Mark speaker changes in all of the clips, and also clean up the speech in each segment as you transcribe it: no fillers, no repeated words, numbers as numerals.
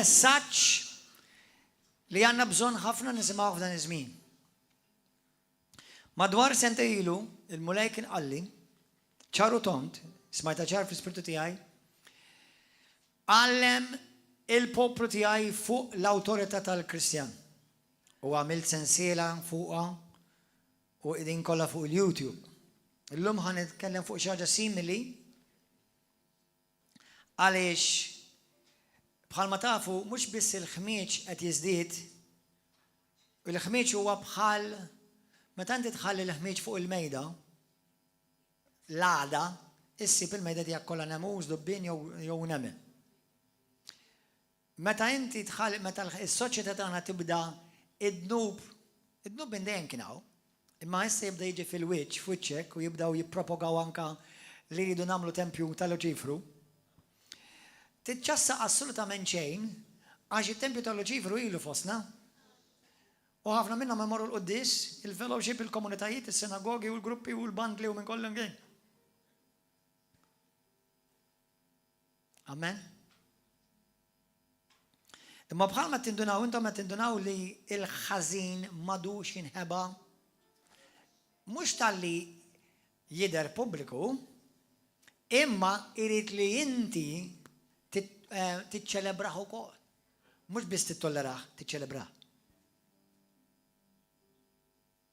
Speaker 1: messaġġ li għandna bżonn ħafna nisimgħu f'dan iż-żmien. Madwar sente ilu il-mulej kien qalli ċaru tont, smajta ċar fl-ispirtu tiegħi, għallem il-poplu tiegħi fuq l-awtorità tal-Kristjan. U għamilt sensiela fuqha u qegħdin kollha fuq il-YouTube. Illum ħan nitkellem fuq xi ħaġa simili għaliex bħalma tafu mhux biss il-ħmieġ qed jiżdied, u l-ħmieġ huwa bħal meta inti tħalli l-ħmieġ fuq il-mejda, l-għada issib il-mejda tiegħek kollha nemuż, dubbien jew nemel. Meta inti tħalli meta s-soċjetà tagħna tibda id-dnub minn dejjem kien hawn, imma issa jibda jiġi fil-wiċċ f'wiċċek u jibdew jippropagaw anke li jridu nagħmlu tempju tal-Luċifru. Titċassa assolutament xejn għax it-tempju tal-Luċifru ilu fostna. U ħafna minnhom imorru l-qudies, il-fellowship, il-komunitajiet, is-sinagogi u l-gruppi u l-bandli u minn kollha imkien. Amen. Imma bħalma tindunaw, intom qed tindunaw li l-ħażin m'għadux jinħeba mhux talli jidher pubbliku, imma irid li inti tiċċelebrah ukoll. Mhux biss tittolleraħ, tiċċelebrah.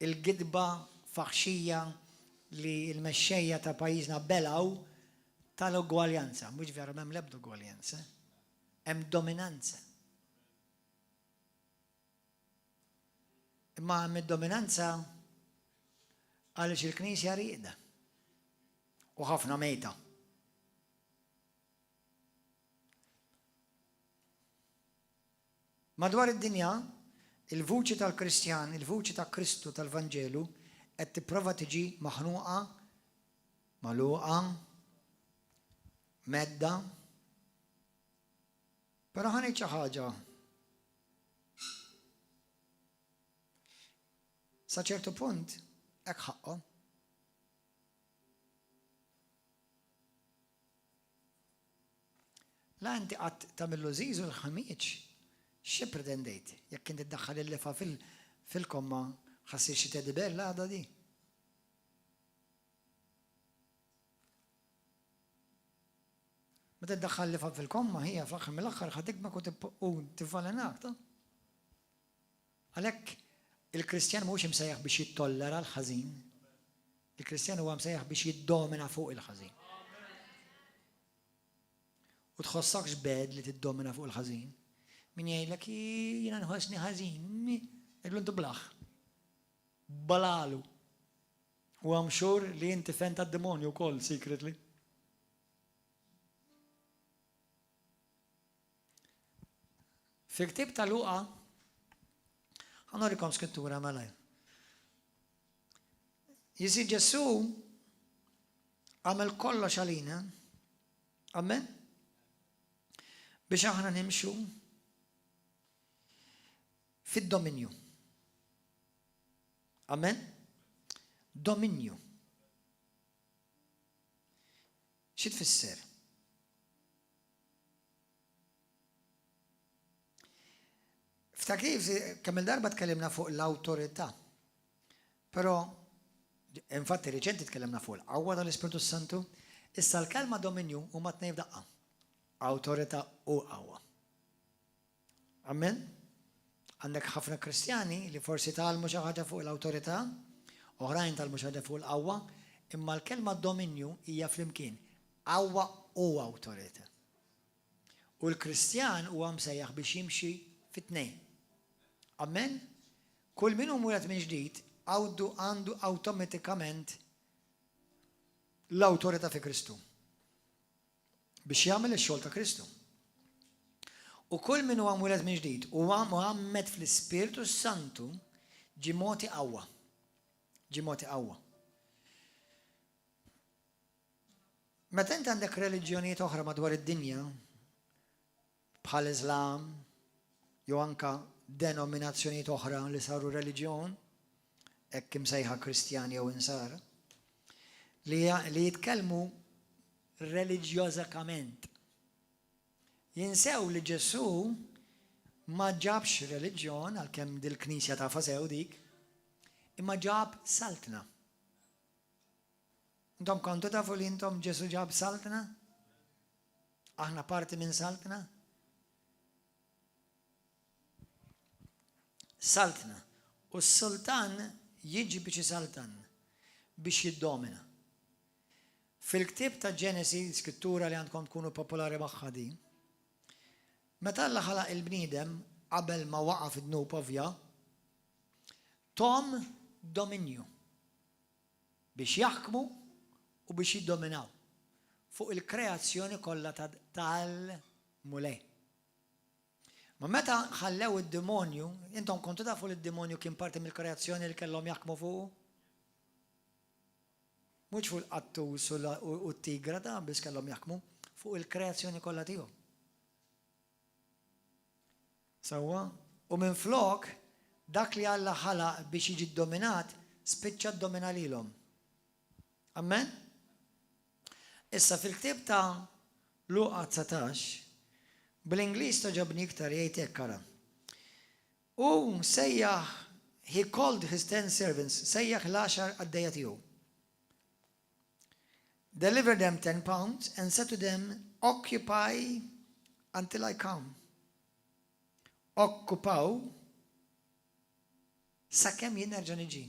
Speaker 1: Il-gidba faħxija li l-mexxejja ta' pajjiżna belaw tal-ugwaljanza. Mhux vera m'hemm l-ebda ugwaljanza, hemm dominanza. Imma hemm id-dominanza għaliex il-Knisja riqda u ħafna mejta. Madwar id-dinja, il-vuċi tal-Kristjan, il-vuċi ta' Kristu tal-Vanġelu qed tipprova tiġi maħnuqa, magħluqa, medda. Però ħanejt xi ħaġa. Sa ċertu punt hekk ħaqqhom. La inti qatt tagħmillu żiżu l-ħamieġ. Xi pretendejt? Jekk inti tdaħħal il-lefa fil-komma ħassir xi tedibel għadha di. Meta tdaħħal lefa fil-komma hija fl-aħħar mill-aħħar ħadikmek u tifalenak. Għalhekk il-Kristjan mhux imsejjaħ biex jittollera l-ħażin. Il-Kristjan huwa msejjaħ biex jiddomina fuq il-ħażin. U tħossakx bed li tiddomina fuq il-ħażin. Min jgħidlek jiena nħossni ħażin, jgħidlu intu blaħ. Balalu. U I'm sure li inti fen tad-demonju wkoll secretly. Fil-ktieb ta' Luqa ħanorikom skrittura malaj. Jisir Ġesu għamel kollox għalina, amen? Biex aħna nimxu fid-dominju. Amen? Dominju. Xi tfisser? Ftakif, kemm il-darba tkellimna fuq l-awtorità. Però, infatti riċenti tkellimna fuq l-qawwa tal-Ispiritu Santu, issa l-kelma dominju huma tnejn f'daqqa. Awtorità u qawwa. Amen? Għandek ħafna Kristjani li forsi talmu xi ħaġa fuq l-awtorità, oħrajn talmu xi ħaġa fuq l-qawwa, imma l-kelma dominju hija flimkien qawwa u awtorità. U l-Kristjan huwa msejjaħ biex jimxi fit-tnejn. Amen? Kull min hu mweled minn ġdid għandu awtomatikament l-awtorità fi Kristu biex jagħmel ix-xogħol ta' Kristu. U kull min huwa mweled minn ġdid huwa muħammed fl-Ispiritu Santu ġie mogħti qawwa. Ġie mogħti qawwa. Meta inti għandek reliġjonijiet oħra madwar id-dinja bħal Iżlam jew anke denominazzjonijiet oħra li saru reliġjon, hekk imsejħa Kristjani jew insara, li jitkellmu reliġjożament. Jinsew li Ġesu ma ġabx reliġjon għalkemm dil-Knisja ta' fasew dik, imma ġab saltna. Intom kontu tafu li intom Ġesu ġab saltna? Aħna parti minn saltna? Saltna. U s-sultan jiġi biex jisaltan, biex jiddomina. Fil-ktib ta' Ġenesi, skrittura li għandkom tkunu popolari magħha di, meta Alla ħalaq il-bniedem qabel ma waqaf id-dnub ovvja, tom dominju biex jaħkmu u biex jiddominaw fuq il-kreazzjoni kollha tal-mulej. Ma meta ħallew id-demonju, intom kontu tafu li d-demonju kien parti mill-kreazzjoni li kellhom jaħkmu fuq? Mhux fuq il-qattus u t-tigra ta' biss kellhom jaħkmu fuq il-kreazzjoni kollha tiegħu. Sewwa, u minflok dak li Alla ħalaq biex jiġi dominat spiċċa domina lilhom. Amen? Issa fil-ktib ta' Luqa 19 bil-Ingliż toġobni iktar jgħid hekk ara. U sejjaħ, he called his 10 servants, sejjaħ l-10 għaddejja tiegħu. Delivered them 10 pounds and said to them, occupy until I come. Okkupaw sakemm jien nerġa' niġi.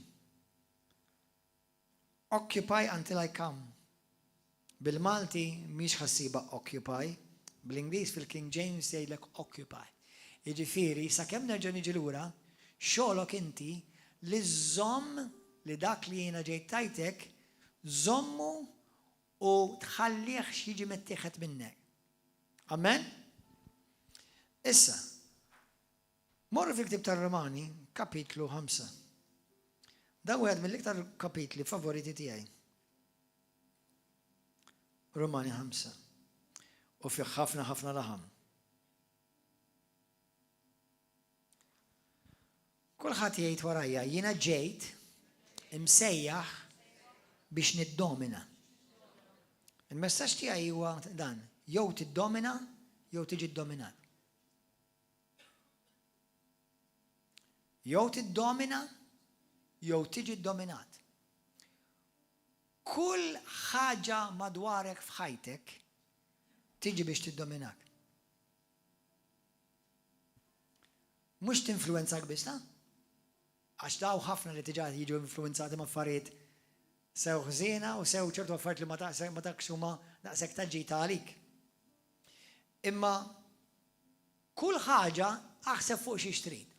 Speaker 1: Occupy until I come. Bil-Malti mhix ħassiba occupy, bl-Ingliż fil-King James jgħidlek occupy. Jiġifieri sakemm nerġa' niġi lura, xogħolok inti li żomm li dak li jiena ġejt tajtek żommu u tħallih x'jiġi mettieħed minnek. Amen? Issa, morru fil-ktib tar-Romani, kapitlu 5. Da wieħed mill-iktar kapitli favoriti tiegħi. Romani 5. U fih ħafna laħam. Kulħadd jgħid warajja, jiena ġejt imsejjaħ biex niddomina. Il-messaġġ tiegħi huwa dan, jew tiddomina jew tiġi ddominat. Jew tiddomina jew tiġi ddominat. Kull ħaġa madwarek f'ħajtek tiġi biex tiddominak. Mhux tinfluwenzak biss, għax daw ħafna li tiġa jiġu influenzati ma' affarijiet sew ħżiena u sew ċertu affarijiet li ma takx huma daqshekk taġġita għalik. Imma kull ħaġa aħseb fuq xi trid.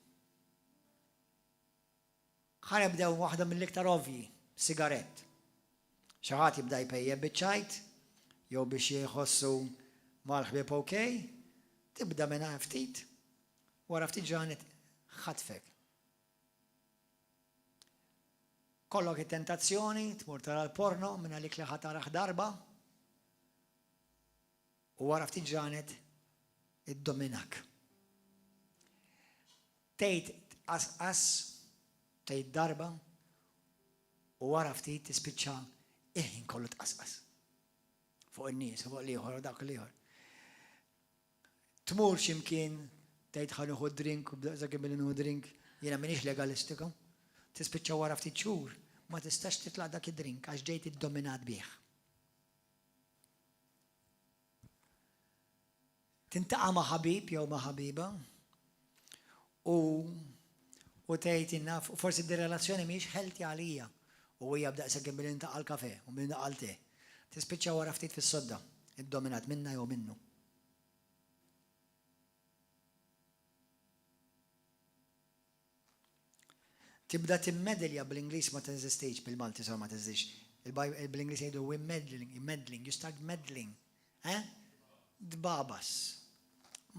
Speaker 1: Ħanibdew waħda mill-iktar ovvji, sigarett. Xi ħadd jibda jpejjeb biċ-ċajt, jew biex jħossu mal-ħbieb okej, tibda minn ftit, wara ftit ġranet ħatfek. Kollok it-tentazzjoni, tmur tara l-porno minn għalik li ħataraħ darba, u wara ftit ġranet iddominak. Tgħid tqasqas, tgħid darba, u wara ftit tispiċċa il-ħin kollu tqasqas. Fuq in-nies, fuq l-ieħor u dak l-ieħor. Tmur x'imkien tgħid ħanuħu drink u b'daqsa kemm inhu drink, jiena m'iniex legalistika. Tispiċċa wara ftit xhur ma tistax titlaq dak id-drink għax ġejt iddominat bih. Tintaqa' ma' ħabib jew ma' ħabiba u tgħid inna forsi d-relazzjoni mhix ħelti għalija u hija b'daqsa kemm billi intaqa' l-kafè u billi intaqa' l-te. Tispiċċa wara ftit fis-sodda, iddominat minna jew minnu. Tibda timmedilja bl-Ingliż ma teżistix, bil-Malti sa ma teżistix. Bil-Ingliż jgħidu meddling, you start meddling. Dbabas.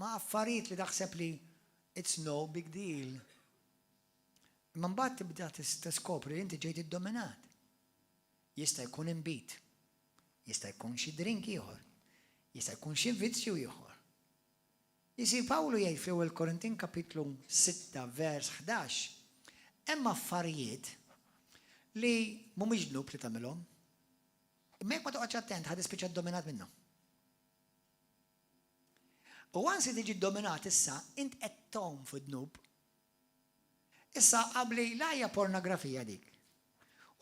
Speaker 1: Ma affarijiet li taħseb li it's no big deal. Imma mbagħad tibda tiskopri li inti ġejt iddominat. Jista' jkun imbit. Jista' jkun xi drink ieħor. Jista' jkun xi vizzju ieħor. Jisir Pawlu jgħid fl-ewwel Korintin kapitlu 6 vers 11 hemm affarijiet li mhumiex ġnub li tagħmilhom. Imma jekk ma toqgħodx attent ħad ispiċċa ddominat minnhom. U għansi tiġi dominat issa, int qed fid-dnub. Issa qabli la hija pornografija dik.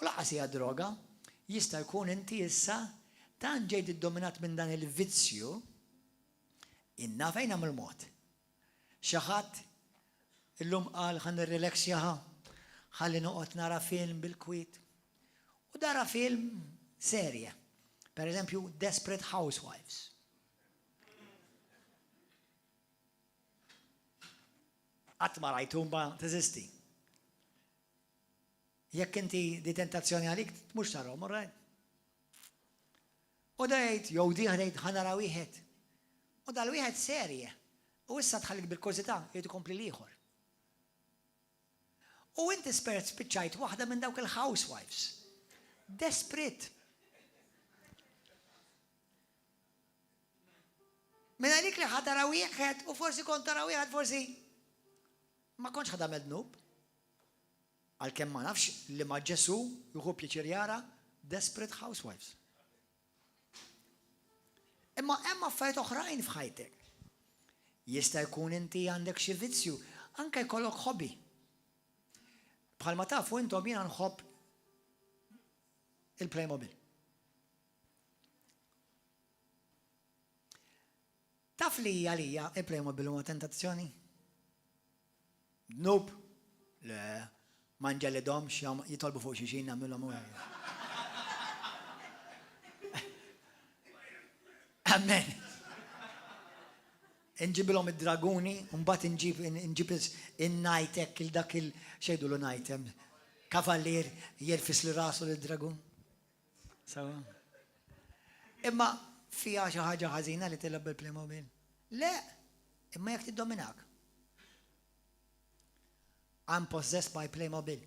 Speaker 1: U laqas hija droga, jista' jkun inti issa tan ġejt iddominat minn dan il-vizzju inna fejn hemm il-mod. Xi ħadd illum qal ħan nirrileksjaha, ħalli noqgħod nara film bil-kwiet. U dara film serje. Per eżempju, Desperate Housewives. Qatt ma rajtum ba teżisti. Jekk inti di tentazzjoni għalik, mhux tarhom, right? U dejt, jew diħdejt ħanara wieħed. U dal-wieħed serje. U issa tħallik bil-kużità jrid ikompli l-ieħor. U inti spiċċajt waħda minn dawk il-housewives. Desperate. Minn għalik li ħadara wieħed u forsi kont tara wieħed forsi ma kontx ħadam id-dnub. Għalkemm ma nafx li ma Ġesu juhu pjaċir jara Desperate Housewives. Imma hemm affarijiet oħrajn f'ħajtek. Jista' jkun inti għandek xi vizzju, anke jkollok hobby. Bħalma tafu intom jiena nħobb il-Playmobil. Taf li għalija il-Playmobil huma tentazzjoni? Nope. Le, manġa li domx jitolbu fuq xi xin nagħmilhom u Amen. Inġibilhom id-draguni, u mbagħad inġib in-najtek il-dak xejdu l-najtem. Kavallier jerfis li rasu lid-dragun. Sawa. Imma fija xi ħaġa ħażina li tilab bil-Playmobil. Le, imma jekk tiddominak. I'm possessed by Playmobil.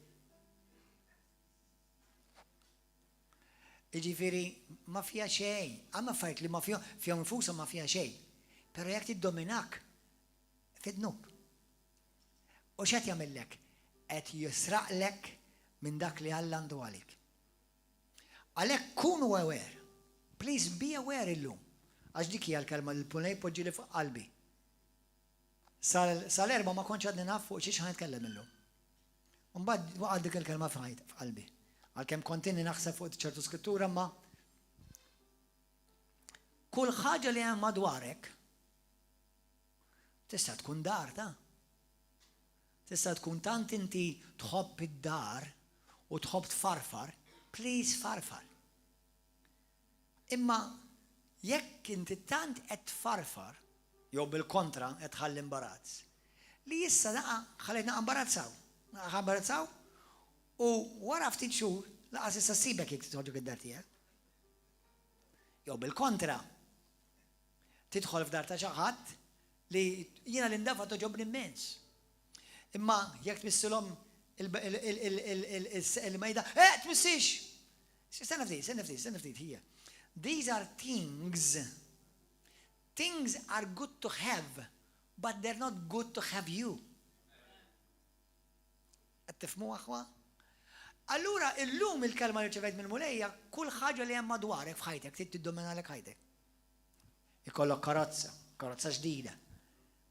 Speaker 1: Iġifieri ma fija xejn, għamma fajt li ma fija nfusa ma fija xejn. Pero jekk tiddominak fid-dnub. U x'qed jagħmellek? Qed jisraqlek minn dak li Alla għandu għalik. Għalhekk kunu aware. Please be aware illum. Għax dik hija l-kelma li l-punej poġġili fuq qalbi. Sal-erba ma kontx għadni naf fuq xi ħanitkellem illum. Mbagħad waqgħod dik il-kelma f'qalbi. Għalkemm kontinni naħseb fuq ċertu skrittura ma kull ħaġa li hemm madwarek tista' tkun dar ta'. Tista' tkun tant inti tħobb id-dar u tħobb tfarfar, please farfar. Imma jekk inti tant qed tfarfar, jew bil-kontra qed tħalli imbarazz. Li issa ħallejt imbarazzaw. Imbarazzaw u wara ftit xhur laqas issa ssibek jekk titħoġġu id-dar tiegħek. Jew bil-kontra tidħol f'dar ta' xi ħadd li jiena l-indafa toġobni immens. Imma jekk tmissilhom il-mejda, tmissix! Stenna ftit, hija. These are things. Things are good to have, but they're not good to have you. Qed tifhmu aħwa? Allura illum il-kelma li ċevejt mill-mulejja, kull ħaġa li hemm madwarek f'ħajtek trid tiddominalek ħajtek. Ikollok karozza ġdida.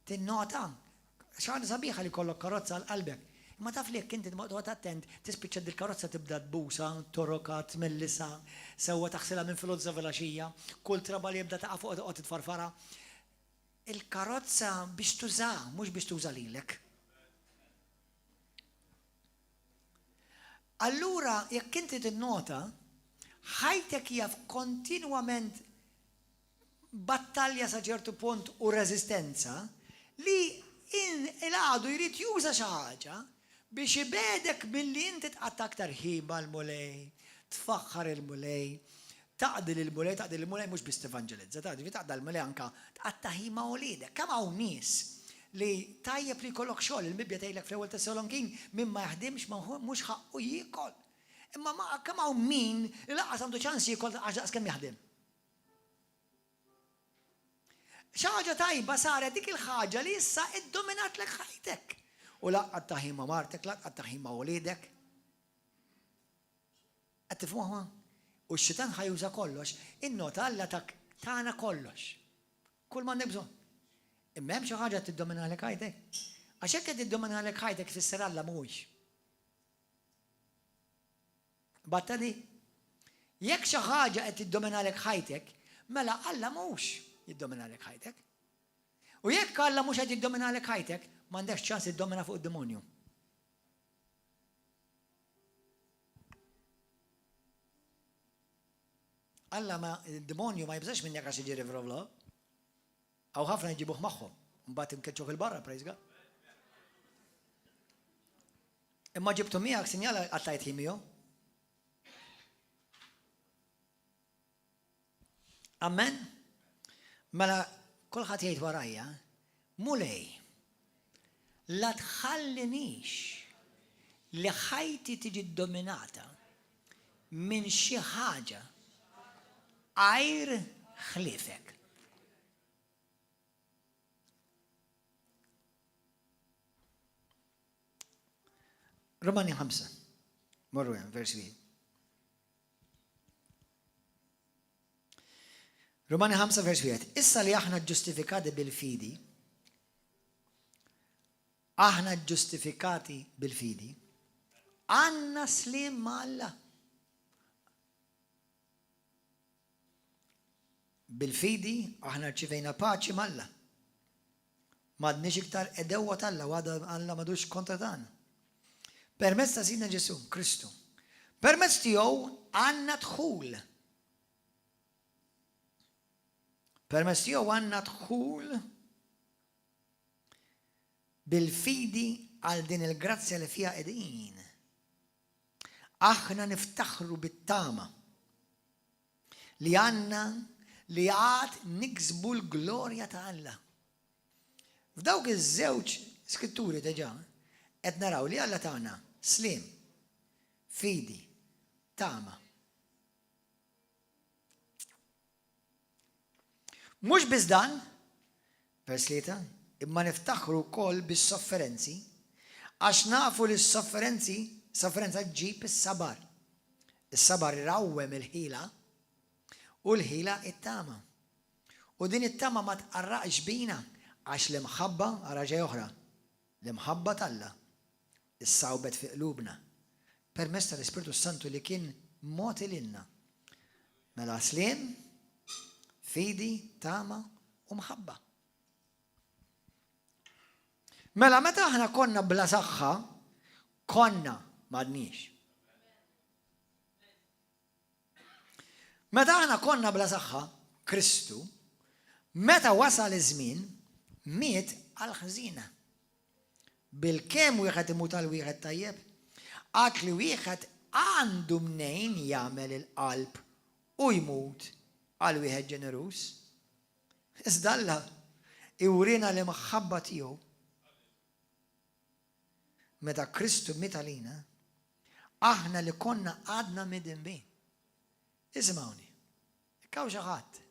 Speaker 1: Tinnota, xaħġa sabiħa li kollok karozza għal-qalbek. Ma taf li jekk inti tqgħod attent, tispiċċa dil-karozza tibda tbusa, torroka, tmellisa, sewwa taħsilha minn filgħodu filgħaxija, kull traba li jibda taqa' fuq toqgħod titfarfara. Il-karozza biex tuża, mhux biex tuża lilek. Allura jekk inti tinnota, ħajtek hija kontinwament battalja sa ċertu punt u reżistenza li il-għadu jrid juża xi ħaġa biex ibedek billi inti tqatta aktar ħiba l-mulej, tfaħħar il-mulej, taqdil il-mulej mhux biss tevanġelizza, taqda l-mulej anka tqatta ħima ulidek. Kemm hawn nies li tajjeb li jkollok xogħol il-Bibja tgħidlek fl-ewwel Tessalonkin min ma jaħdimx mhux ħaqqu jiekol. Imma kemm hawn min li laqas għandu ċans jiekol għax kemm jaħdem. Xi ħaġa tajba saret dik il-ħaġa li issa iddominat lek ħajtek. U laqgħad taħima martek, laqgħad taħima wliedek. Qed tifhmuha? U x-xitan ħajuża kollox, innota Alla tagħna kollox. Kull ma bżonn. Imma hemm xi ħaġa tiddominalek ħajtek. Għax hekk qed tiddominalek ħajtek fisser Alla mhuwiex. Battadi, jekk xi ħaġa qed tiddominalek ħajtek, mela Alla mhux jiddominalek ħajtek. U jekk Alla mhux qed jiddominalek ħajtek, m'għandekx ċans iddomina fuq id-demonju. Alla ma id-demonju ma jibżax minnek għax jiġi rivrovla. Aw ħafna jġibuh magħhom, mbagħad imkeċċuh il-barra, praise God. Imma ġibtu miegħek sinjala għattajt miegħu. Amen? Mela kulħadd jgħid warajja, mulej, la tħallinix li ħajti tiġi dominata minn xi ħaġa għajr ħliefek. Romani 5, morru hemm, vers 1. Romani 5, vers 1. Issa li aħna ġustifikati bil-fidi, għanna slim ma' Alla. Bil-fidi aħna rċivejna paċi ma' Alla. M'għadniex iktar edewwa tal-Alla, u Alla m'għadux kontra tagħna. Permezz ta' Sidna Ġesu, Kristu. Permezz tiegħu għandna dħul. Permezz tiegħu għandna dħul bil-fidi għal din il-grazzja li fiha qegħdin. Aħna niftaħru bit-tama li għandna li għad niksbu l-glorja ta' Alla. F'dawk iż-żewġ skritturi deġa qed naraw li Alla tagħna slim, fidi, tama. Mhux biss dan, vers 3, imma niftaħru wkoll bis-sofferenzi għax nafu li s-sofferenza ġġib is-sabar. Is-sabar irawwem il-ħila u l-ħila it-tama. U din it-tama ma tqarraqx bina għax l-imħabba għaraġa oħra. L-imħabba tal-Alla is-sawbet fi qlubna permezz tal-Ispiritu Santu li kien moti lilna. Mela slim, fidi, tama u mħabba. Mela meta aħna konna bla saħħa, konna m'għadniex. Meta aħna konna bla saħħa, Kristu, meta wasal iż-żmien, miet għal-ħżina. Bil-kemm wieħed imut għal wieħed tajjeb, għad li wieħed għandu mnejn jagħmel il-qalb u jmut għal wieħed ġenerus. Iżda Alla iwrina li maħabba tiegħu meta Kristu miet għalina, aħna li konna għadna midin bejn. Ismawni, ikkaw xi ħadd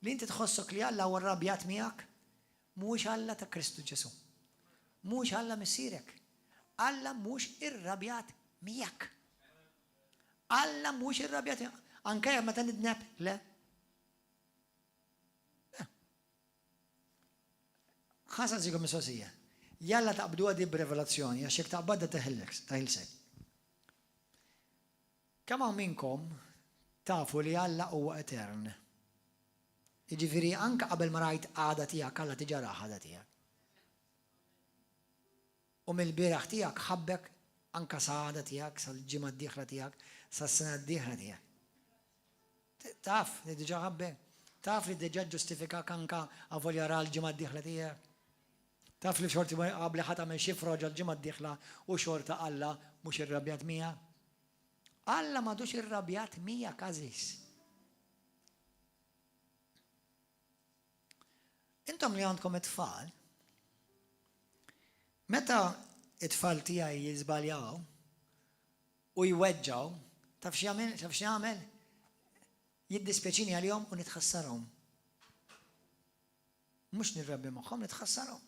Speaker 1: li inti tħossok li Alla huwa rrabjat miegħek, mhuwiex Alla ta' Kristu Ġesu. Mhux Alla missierek. Alla mhux irrabjat miegħek. Alla mhux irrabjat anke meta nidneb, le. Ħasa nsikom mistoqsija. Jalla taqbduha di b'revelazzjoni għax jekk taqbadha taħilsek. Kemm hawn minnkom tafu li Alla huwa etern. Jiġifieri anke qabel ma rajt għada tiegħek Alla tiġara ħada tiegħek. U mill-bieraħ tiegħek ħabbek anke sa-għada tiegħek, sal-ġimgħa d-dieħla tiegħek, sas-sena d-dieħla tiegħek. Taf li diġà ħabbek, taf li diġà ġustifikak anke avolja ra l-ġimgħa d-dieħla tiegħek. Taf li xorti qabli ħadd tagħmel xi froġa l-ġimgħa d-dieħla u xorta Alla mhux irrabjat miegħek. Alla m'għadux irrabjat miegħek għażiż. Intom li għandkom it-tfal, meta it-tfal tiegħi jiżbaljaw u jweġġaw, taf x'jagħmel? Jiddispjaċini għalihom u nitħassarhom. Mhux nirrabbi magħhom, nitħassarhom.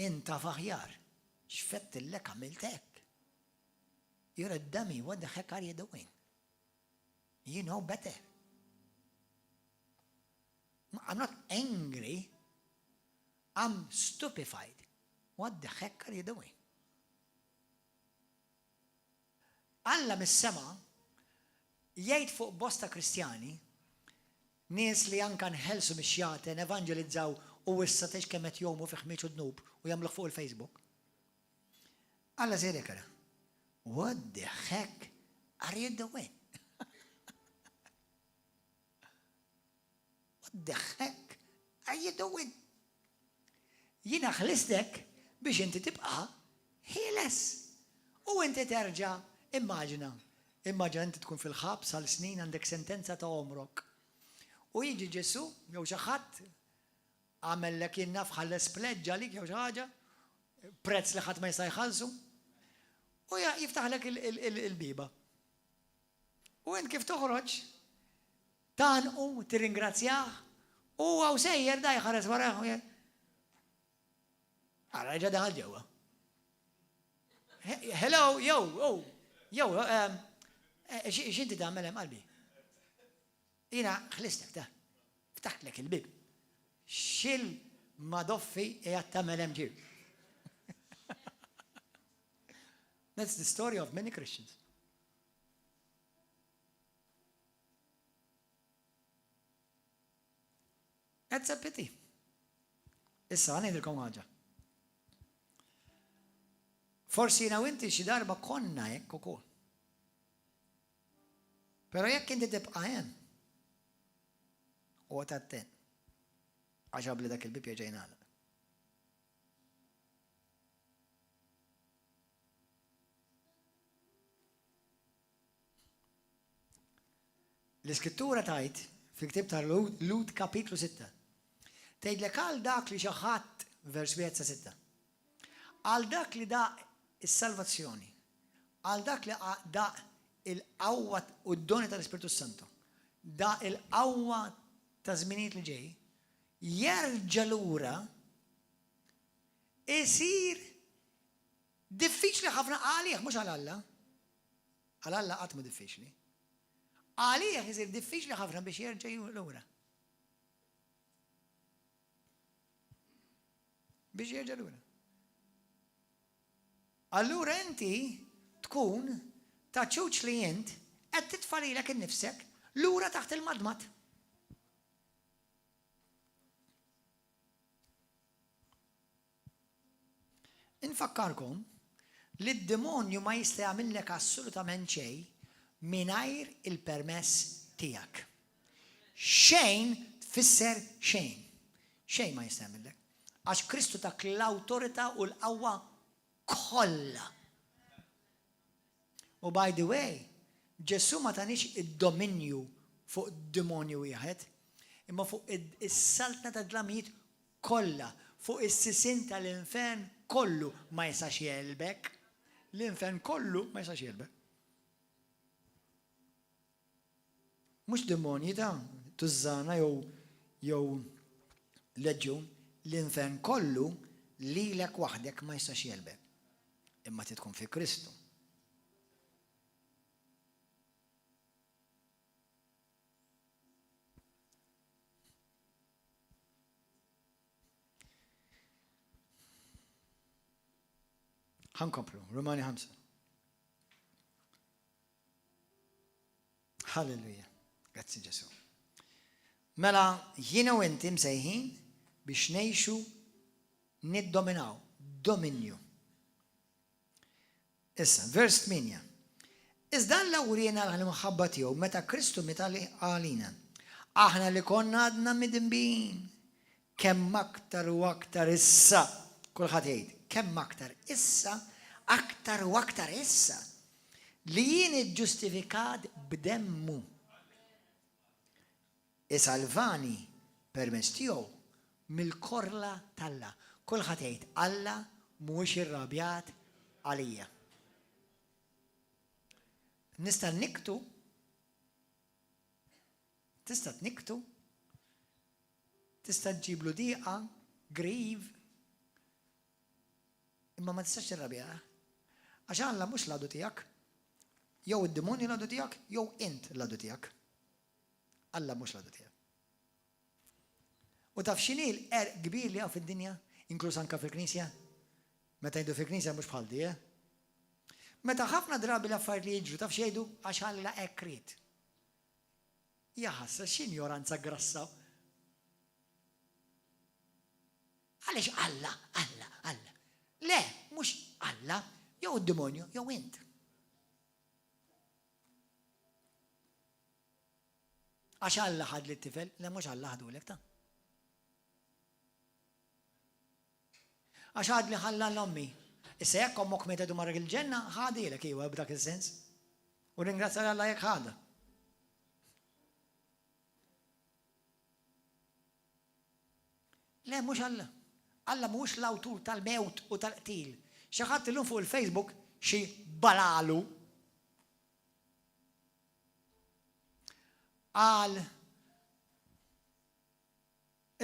Speaker 1: Inta faħjar, x'fettillek għamilt hekk. You're a dummy, what the heck are you doing? You know better. I'm not angry. I'm stupefied. What the heck are you doing? Alla mis-sema jgħid fuq bosta Kristjani nies li anka nħelsu mix-xjaten evangelizzaw u issa tex kemm qed jgħumu fi ħmieġ u dnub u jagħmluh fuq il-Facebook. Alla żejrek ara. What the heck are you doing? What the heck are you doing? Jiena ħlistek biex inti tibqa' ħieles. U inti terġa' immaġina inti tkun fil-ħabs għal snin għandek sentenza ta' omrok. U jiġi Ġesu jew xi ħadd għamellek innaf ħalles pleġġa lik jew xi ħaġa, prezz li ħadd ma jista' jħallsu. U jiftaħlek il-biba. U int kif toħroġ tanqu tirringrazzjah u għaw sejjer da jħares waraħ. Ara reġa' daħal ġewwa. Hello, x'inti tagħmel hemm qalbi? Jiena ħlistek ta' ftaħtlek il-bib. Xil ma doffi qiegħed tagħmel hemm ġieb. That's the story of many Christians. That's a pity. Issa ngħidilkom ħaġa. Forsi jiena u inti xi darba konna hekk ukoll. Però jekk inti tibqa' hemm u attent għax qabli dak il-bib jerġa' jingħalaq. L-Iskrittura tgħid fil-ktieb ta' Lut kapitlu 6. Tgħidlek għal dak li xi ħadd vers 6. Għal dak li da is-salvazzjoni, għal dak li da il-qawwa u d-doni tal-Ispiritu Santu, da il-qawwa ta' żminijiet li ġej, jerġa' lura isir diffiċli ħafna għalih, mhux għal Alla. Għal Alla qatt mu diffiċli. Għalih isir diffiċli ħafna biex jerġa' lura. Biex jerġa' lura. Allura inti tkun ta' ċuċ li jint qed titfalilek innifsek lura taħt il-madmat. Infakkarkom li d-demonju ma jista' jagħmillek assolutament xejn mingħajr il-permess tiegħek. Xejn tfisser xejn. Xejn ma jista' jagħmillek. Għax Kristu tak l-awtorità u l-qawwa kollha. U by the way, Ġesu ma tanix id-dominju fuq id-demonju wieħed, imma fuq is-saltna ta' dlamijiet kollha, fuq is-sisin tal-infern kollu ma jistax jelbek. L-infern kollu ma jistax jelbek. Mhux demonji ta' tużżana jew leġġun, l-infern kollu lilek waħdek ma jistax jelbek. Imma titkun fi Kristu. ħankomplu, Romani 5. Halleluja. Grazzi Ġesu. Mela jiena u inti msejħin biex ngħixu niddominaw, dominju. Issa, vers 8. Iżda l-awrina l-ħabba tiegħu meta Kristu meta li għalina. Aħna li konna għadna midinbin. Kemm aktar u aktar issa. Kulħadd jgħid, kemm aktar issa, aktar u aktar issa. Li jien iġġustifikat b'demmu. Isalvani permezz tiegħu mill-korla tal-Alla. Kulħadd jgħid Alla mhuwiex irrabjat għalija. Nista' niktu, tista' tniktu, tista' tġiblu dieqa, grieve, imma ma tistax tirrabjah. Għax Alla mhux l-għadu tiegħek. Jew id-demonju l-għadu tiegħek, jew int l-għadu tiegħek. Alla mhux l-għadu tiegħek. U taf x'inhi l-kbir li hawn fid-dinja, inkluż anke fil-Knisja? Meta jgħidu fil-Knisja mhux bħal di, Meta ħafna drabi l-affarijiet li jiġru taf x'jgħidu għax Alla hekk ried. Jaħassa x'injoranza grassa. Għaliex Alla. Le, mhux Alla, jew id-demonju, jew int. Għax Alla ħad li t-tifel, le mhux Alla ħadulek ta'. Għax ħad li ħalla l-ommi. Issa jekk ommok meta du marek il-ġenna, ħadilek iwa b'dak il-sens. U ringrazzja Alla jekk ħada. Le, mhux Alla. Alla mhux l-awtur tal-mewt u tal-qtil. Xi ħadd illum fuq il-Facebook xi balalu qal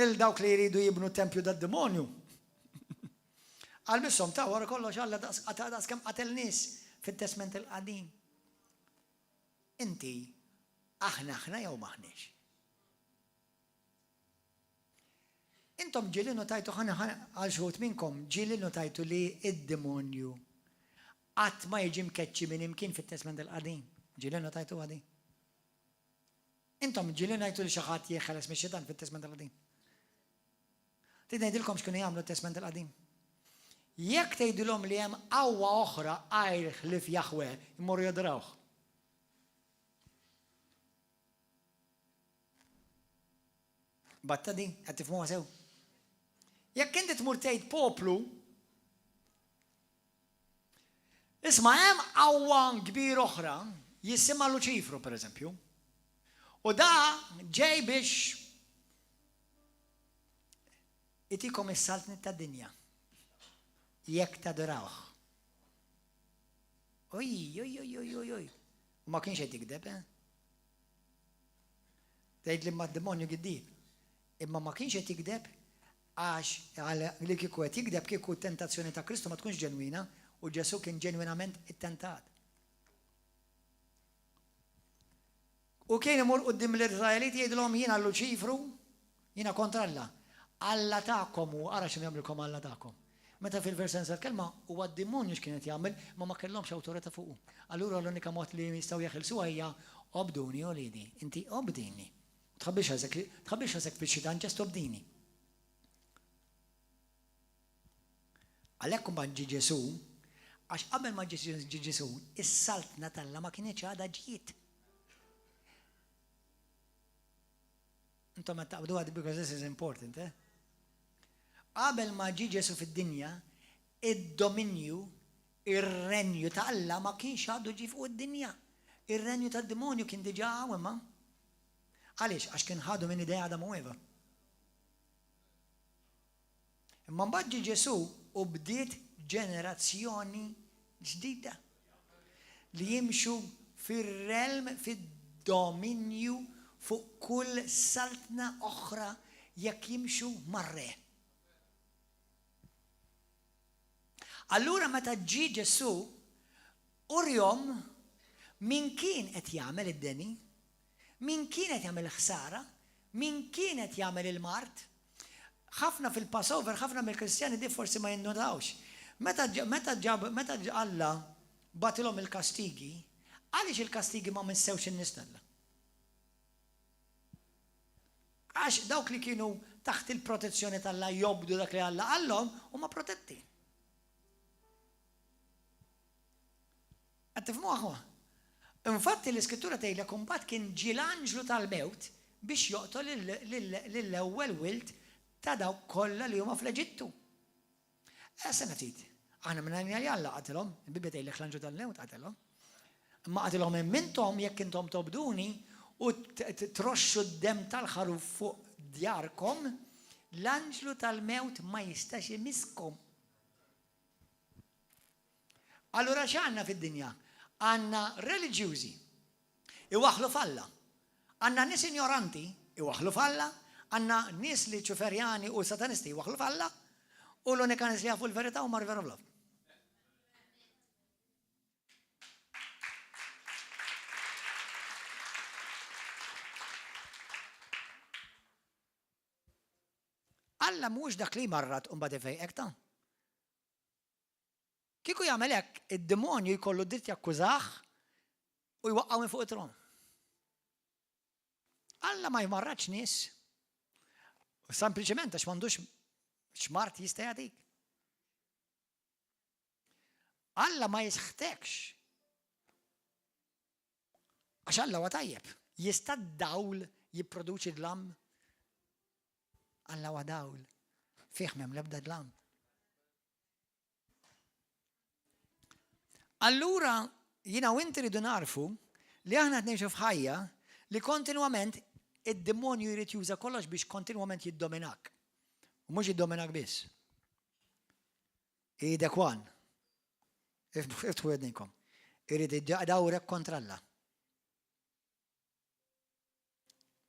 Speaker 1: il-dawk li jridu jibnu tempju tad-demonju. Għal missom ta' wara kollox Alla daqs kemm qatel nies fit-Testament il-qadim. Inti aħna jew maħniex. Intom ġieli notajtu għal xħut minnkom ġieli notajtu li id-demonju qatt ma jiġi mkeċċi minn imkien fit-Testament il-qadim. Ġieli notajtu għadi. Intom ġieli ngħidu li xi ħadd jieħeles mix-xitan fit-Testament il-qadim. Ngħidilkom x'kienu jagħmlu t-Testament il-qadim. Jekk tgħidilhom li hemm qawwa oħra għajr ħlief Jaħwe, immorru jadrawh. Batta din, qed tifhmuha sew. Jekk inti tmur tgħid poplu, isma' hemm qawwa kbir oħra jissimha Luċifru pereżempju. U da ġej biex itikom is-saltni tad-dinja. Jekk tadorawh. Oj. Ma kienx qed jikdeb, Tgħid li ma d-demonju giddib. Imma ma kienx qed jikdeb għax li kieku qed jikdeb kieku t-tentazzjoni ta' Kristu ma tkunx ġenwina u Ġesu kien ġenwinament ittentat. U kien imur quddiem l-Iżraeliti jgħidulhom jiena Luċifru, jiena kontra Alla. Alla tagħkom u ara x'inhu jagħmlilkom Alla tagħkom. Meta fil-versenza tal-kelma huwa d-demonju x'kienet jagħmel ma kellhomx awtorità fuqu. Allura l-unika mod li jistgħu jeħilsuha hija obduni ulidi. Inti obdini. Tħabbix ħasek fix-xitan ġest obdini. Għalhekk imbagħad ġie Ġesu, għax qabel ma ġie Ġesu, is-saltna tal-Alla ma kienx għadha ġiet. Intom qed taqbdu għad because this is important, Qabel ma ġie Ġesu fid-dinja, id-dominju, ir-renju ta' Alla ma kienx għadu ġi fuq id-dinja. Ir-renju tad-demonju kien diġà hawn imma. Għaliex? Għax kien ħadu minn idea Adam u Eva. Imma mbagħad ġie Ġesu u bdiet ġenerazzjoni ġdida li jimxu fir-relm, fid-dominju fuq kull saltna oħra jekk jimxu mar-re. Allura meta ġie Ġesu urjom min kien qed jagħmel id-deni, min kien qed jagħmel ħsara, min kien qed jagħmel il-mart. Ħafna fil-Passover, ħafna mill-Kristjani di forsi ma jinnotawx. Meta Alla batilhom il-kastigi, għaliex il-kastigi ma missewx in-nies Alla? Għax dawk li kienu taħt il-protezzjoni tal-Alla jobdu dak li Alla għallhom huma protetti. Qed tifhmu aħwa? Infatti l-Iskrittura tgħidlek imbagħad kien ġie l-anġlu tal-mewt biex joqtol lill-ewwel wild ta' dawk kollha li huma fl-Eġittu. Issa ftit, aħna minn li Alla qatilhom, il-Bibja tgħidlek l-anġlu tal-mewt qatilhom. Imma qatilhom hemm intom jekk intom tobduni u troxxu d-dem tal-ħaruf fuq djarkom, l-anġlu tal-mewt ma jistax imiskom. Allura x'għandna fid-dinja? Għandna reliġjużi iwaħħlu f'Alla. Għandna nies ignoranti iwaħħlu f'Alla, għandna nies li ċuferjani u satanisti iwaħħlu f'Alla, u l-unika nies li jafu l-verità huma river of love. Alla mhux dak li marrat u mbagħad ifejqek ta'. Kieku jagħmel hekk, id-demonju jkollu dritt jakkużah u jwaqqgħu minn fuq it-tron. Alla ma jmarratx nies. Sempliċement għax m'għandux xmart jista' jagħtik. Alla ma jisħtekx. Għax Alla huwa tajjeb. Jista' d-dawl jipproduċi dlam. Alla huwa dawl. Fih m'hemm l-ebda dlam. Allura jiena u inti rridu narfu li aħna qed ngħixu f'ħajja li kontinwament id-demonju jrid juża kollox biex kontinwament jiddominak. U mhux jiddominak biss. Idek wan. Iftħu jedninkom. Irid iddawrek kontra Alla.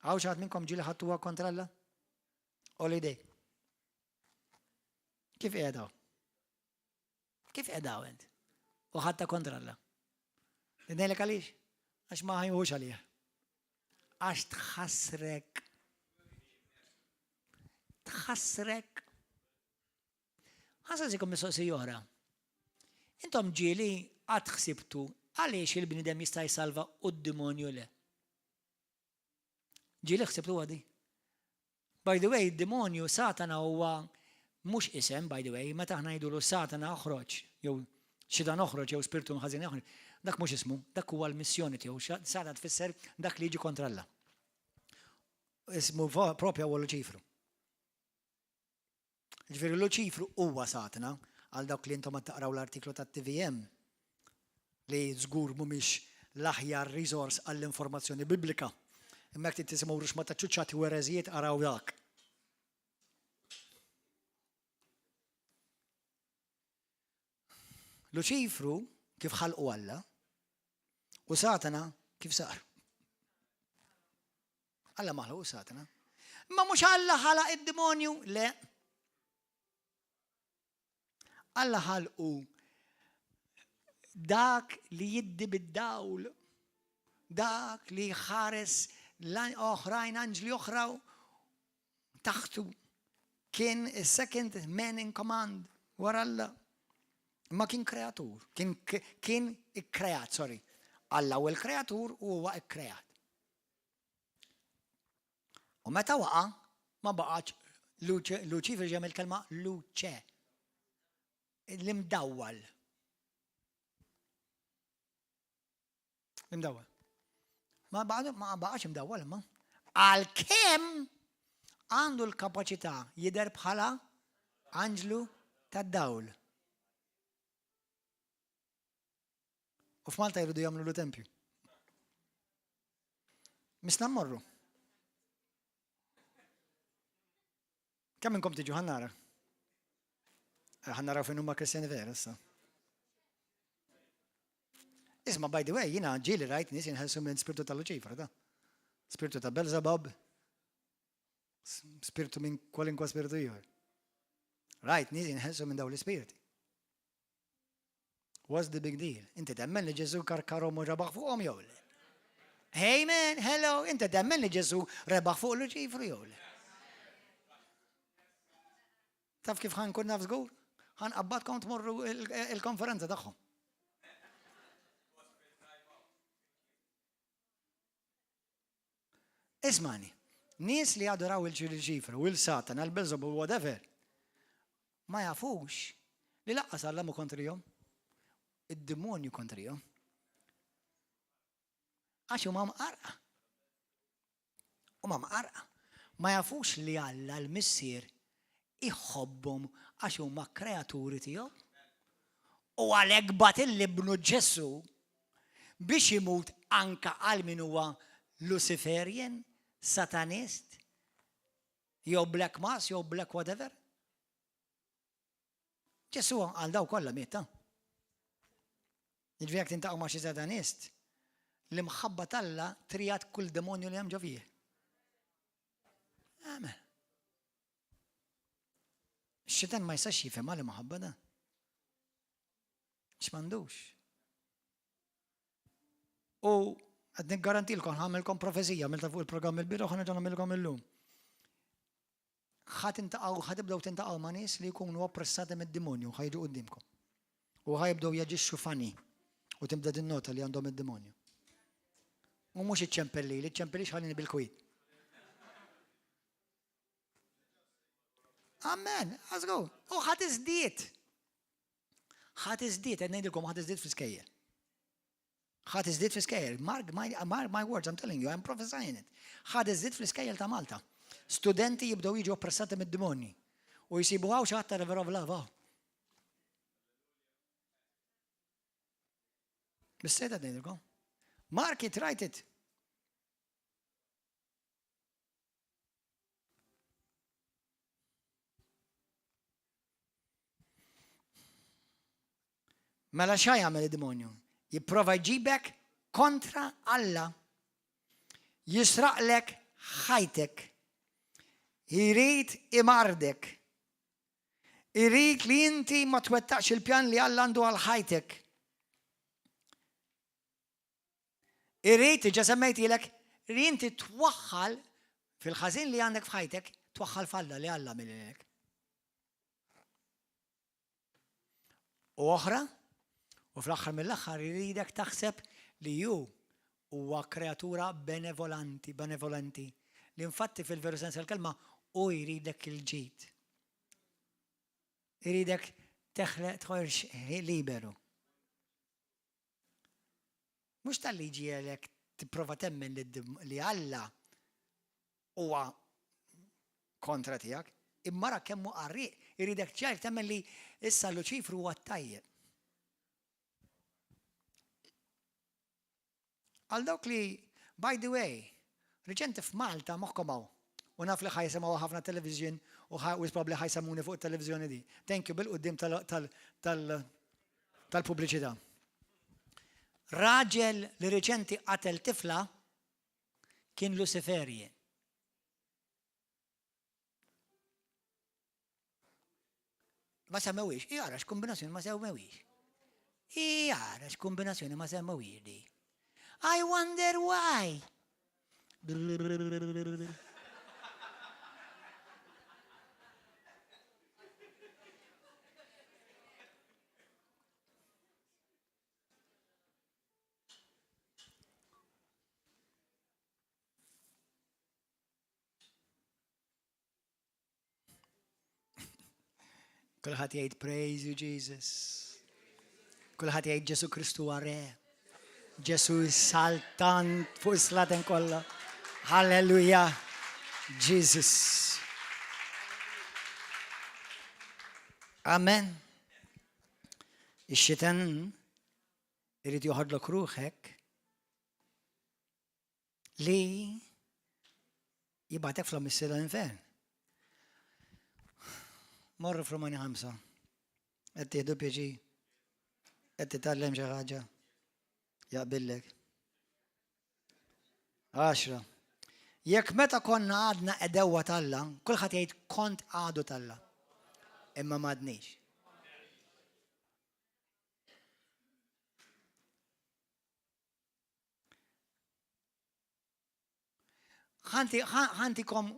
Speaker 1: Għaw xaħat minnkom ġili ħattuha kontra Alla? Olli dej. Kif qiegħdaw? Kif qiegħdaw int? U ħatta kontra Alla. Nidnejlek għaliex? Għax ma ħajmuhux għalih. Għax tħassrek. Tħassrek. Ħassasikom mistoqsija oħra. Intom ġieli għad ħsibtu għaliex il-bnidem jista' jsalva u d-demonju le. Ġieli ħsibtu għadi. By the way, id-demonju Satana huwa mhux isem, by the way, meta aħna ngħidulu Satana oħroġ, jew xidan oħroġ jew spiritu ħażin oħroġ, dak mhux ismu, dak huwa l-missjoni tiegħu. Satana tfisser dak li jiġi kontra Alla. Ismu propja huwa Luċifru. Ġifieri Luċifru huwa Satana għal dawk li intom taqraw l-artiklu tat-TVM li żgur mhumiex l-aħjar riżors għall-informazzjoni biblika. Imma jekk tisimgħu rux ma taċċuċċati u ereżijiet araw dak. Luċifru kif ħalqu Alla u Satana kif sar. Alla maħluq Satana. Ma mhux Alla ħalaq id-demonju, le. Alla ħalqu dak li jiddi bid-dawl, dak li ħares oħrajn anġli oħra taħtu kien is-second man in command wara Alla. Ma kien kreatur, kien ikkreat, sorry. Alla u l-kreatur u huwa ikkreat. U meta waqa' ma baqax Luċifru ġem il-kelma luċe. L-imdawwal. L-imdawwal. Ma baqax imdawwal imma. Għalkemm għandu l-kapaċità jidher bħala anġlu tad-dawl. U f'Malta jridu jagħmlu lu tempju. Misna mmorru. Kemm minnkom tiġu ħannara? Ħannaraw fejn huma Kristjani vera issa. Isma' by the way, jiena ġieli rajt nies jinħelsu minn spiritu tal-Luċifru da. Spiritu ta' Belzebub. Spiritu minn kwalinkwa spiritu ieħor. Rajt nies jinħelsu minn dawn l-ispiriti. What's the big deal? Inti temmen li Ġesu karkarhom u rebaħ fuqhom jew le? Amen, hello, inti temmen li Ġesu rebaħ fuq Luċifru jew le? Taf kif ħankun naf żgur? Ħanqabbadkom tmorru il-konferenza tagħhom. Ismani, nies li jadoraw il-Luċifru u l-Satana, l-Belzebub u whatever, ma jafux li laqqas Alla mu kontrihom. Id-demonju kontrihom. Għax huma mqarqa. Huma mqarqa. Ma jafux li Alla l-missier iħobbhom għax huma kreaturi tiegħu. U għalhekk batilli ibnu Ġesu biex imut anka għal min huwa Luciferian, Satanist, jew Black Mass, jew Black whatever. Ġesu għal daw kollha mieta. Jiġifieri jekk tintaqgħu ma' xi Satanist, l-imħabba Alla trijat kull demonju li hemm ġo fih. Amen. Ix-xitan ma jistax jifhem għal imħabba da. X'mandux. U qed niggarantilkom ħamilkom profezija milta fuq il-programm il-bieraħ u ħanerġa' nagħmilkom illum. ħatibdew tintaqgħu ma' nies li jkunu oppressati mid-demonju ħajġu qudiemkom. U ħajbdew jaġixxu fani u tibda din-nota li għandhom id-demonju. U mhux iċċempelli, li ċempellix ħallini bil-kwid. Amen, għazgu. U ħat iżdiet. Ħat iżdiet, qed ngħidilkom ħat iżdiet fl-iskejjel. Ħat iżdiet fl-iskejjel. Mark my words, I'm telling you, I'm prophesying it. Ħat iżdiet fl-iskejjel ta' Malta. Studenti jibdew jiġu oppressati mid-demonji. U jsibu għaw xi ħadd ta' River of Love. Bis-sejda ngħidilkom. Mark it, write it. Mela xa jagħmel id-demonju? Jipprova jġibek kontra Alla. Jisraqlek ħajtek. Irid imardek. Irid li inti ma twettaqx il-pjan li Alla għandu għal ħajtek. Irid ġa semmejtilek li inti twaħħal fil-ħażin li għandek f'ħajtek, twaħħal f'Alla li Alla millek. U oħra, u fl-aħħar mill-aħħar iridek taħseb li ju huwa kreatura benevolenti li infatti fil-veru sens tal-kelma u jridek il-ġid. Iridek tħorx liberu. Mhux tal-li ġielek tipprova temmen li Alla huwa kontra tiegħek, imma kemm hu qarriq, iridek ġielek temmen li issa Luċifru huwa tajjeb. Għal dawk li, by the way, reċenti f'Malta moħkom hawn. U naf li ħajsemgħu ħafna television u probably ħajsemuni fuq it-televiżjoni di. Thank you bil-qudiem tal-pubbliċità. Raġel li reċenti qatel tifla kien Luciferien. Ma semmewix, jara x'kombinazzjoni ma semmewix. Jara x'kombinazzjoni ma semmewix di. I wonder why. Kulħadd jgħid praise you Jesus. Kulħadd jgħid Ġesu Kristu għare. Ġesu saltant fuq is-slaten kollha. Halleluja. Jesus. Amen. Ix-xitan irid joħodlok ruħek li jibgħatek fl-missir tal-infern. Morru f'Romani 5. Qed tieħdu pjaċi. Qed titgħallem xi ħaġa. Jaqbillek. 10. Jekk meta konna għadna edewa talla, kulħadd jgħid kont għadu talla. Imma m'għadniex. Ħantikom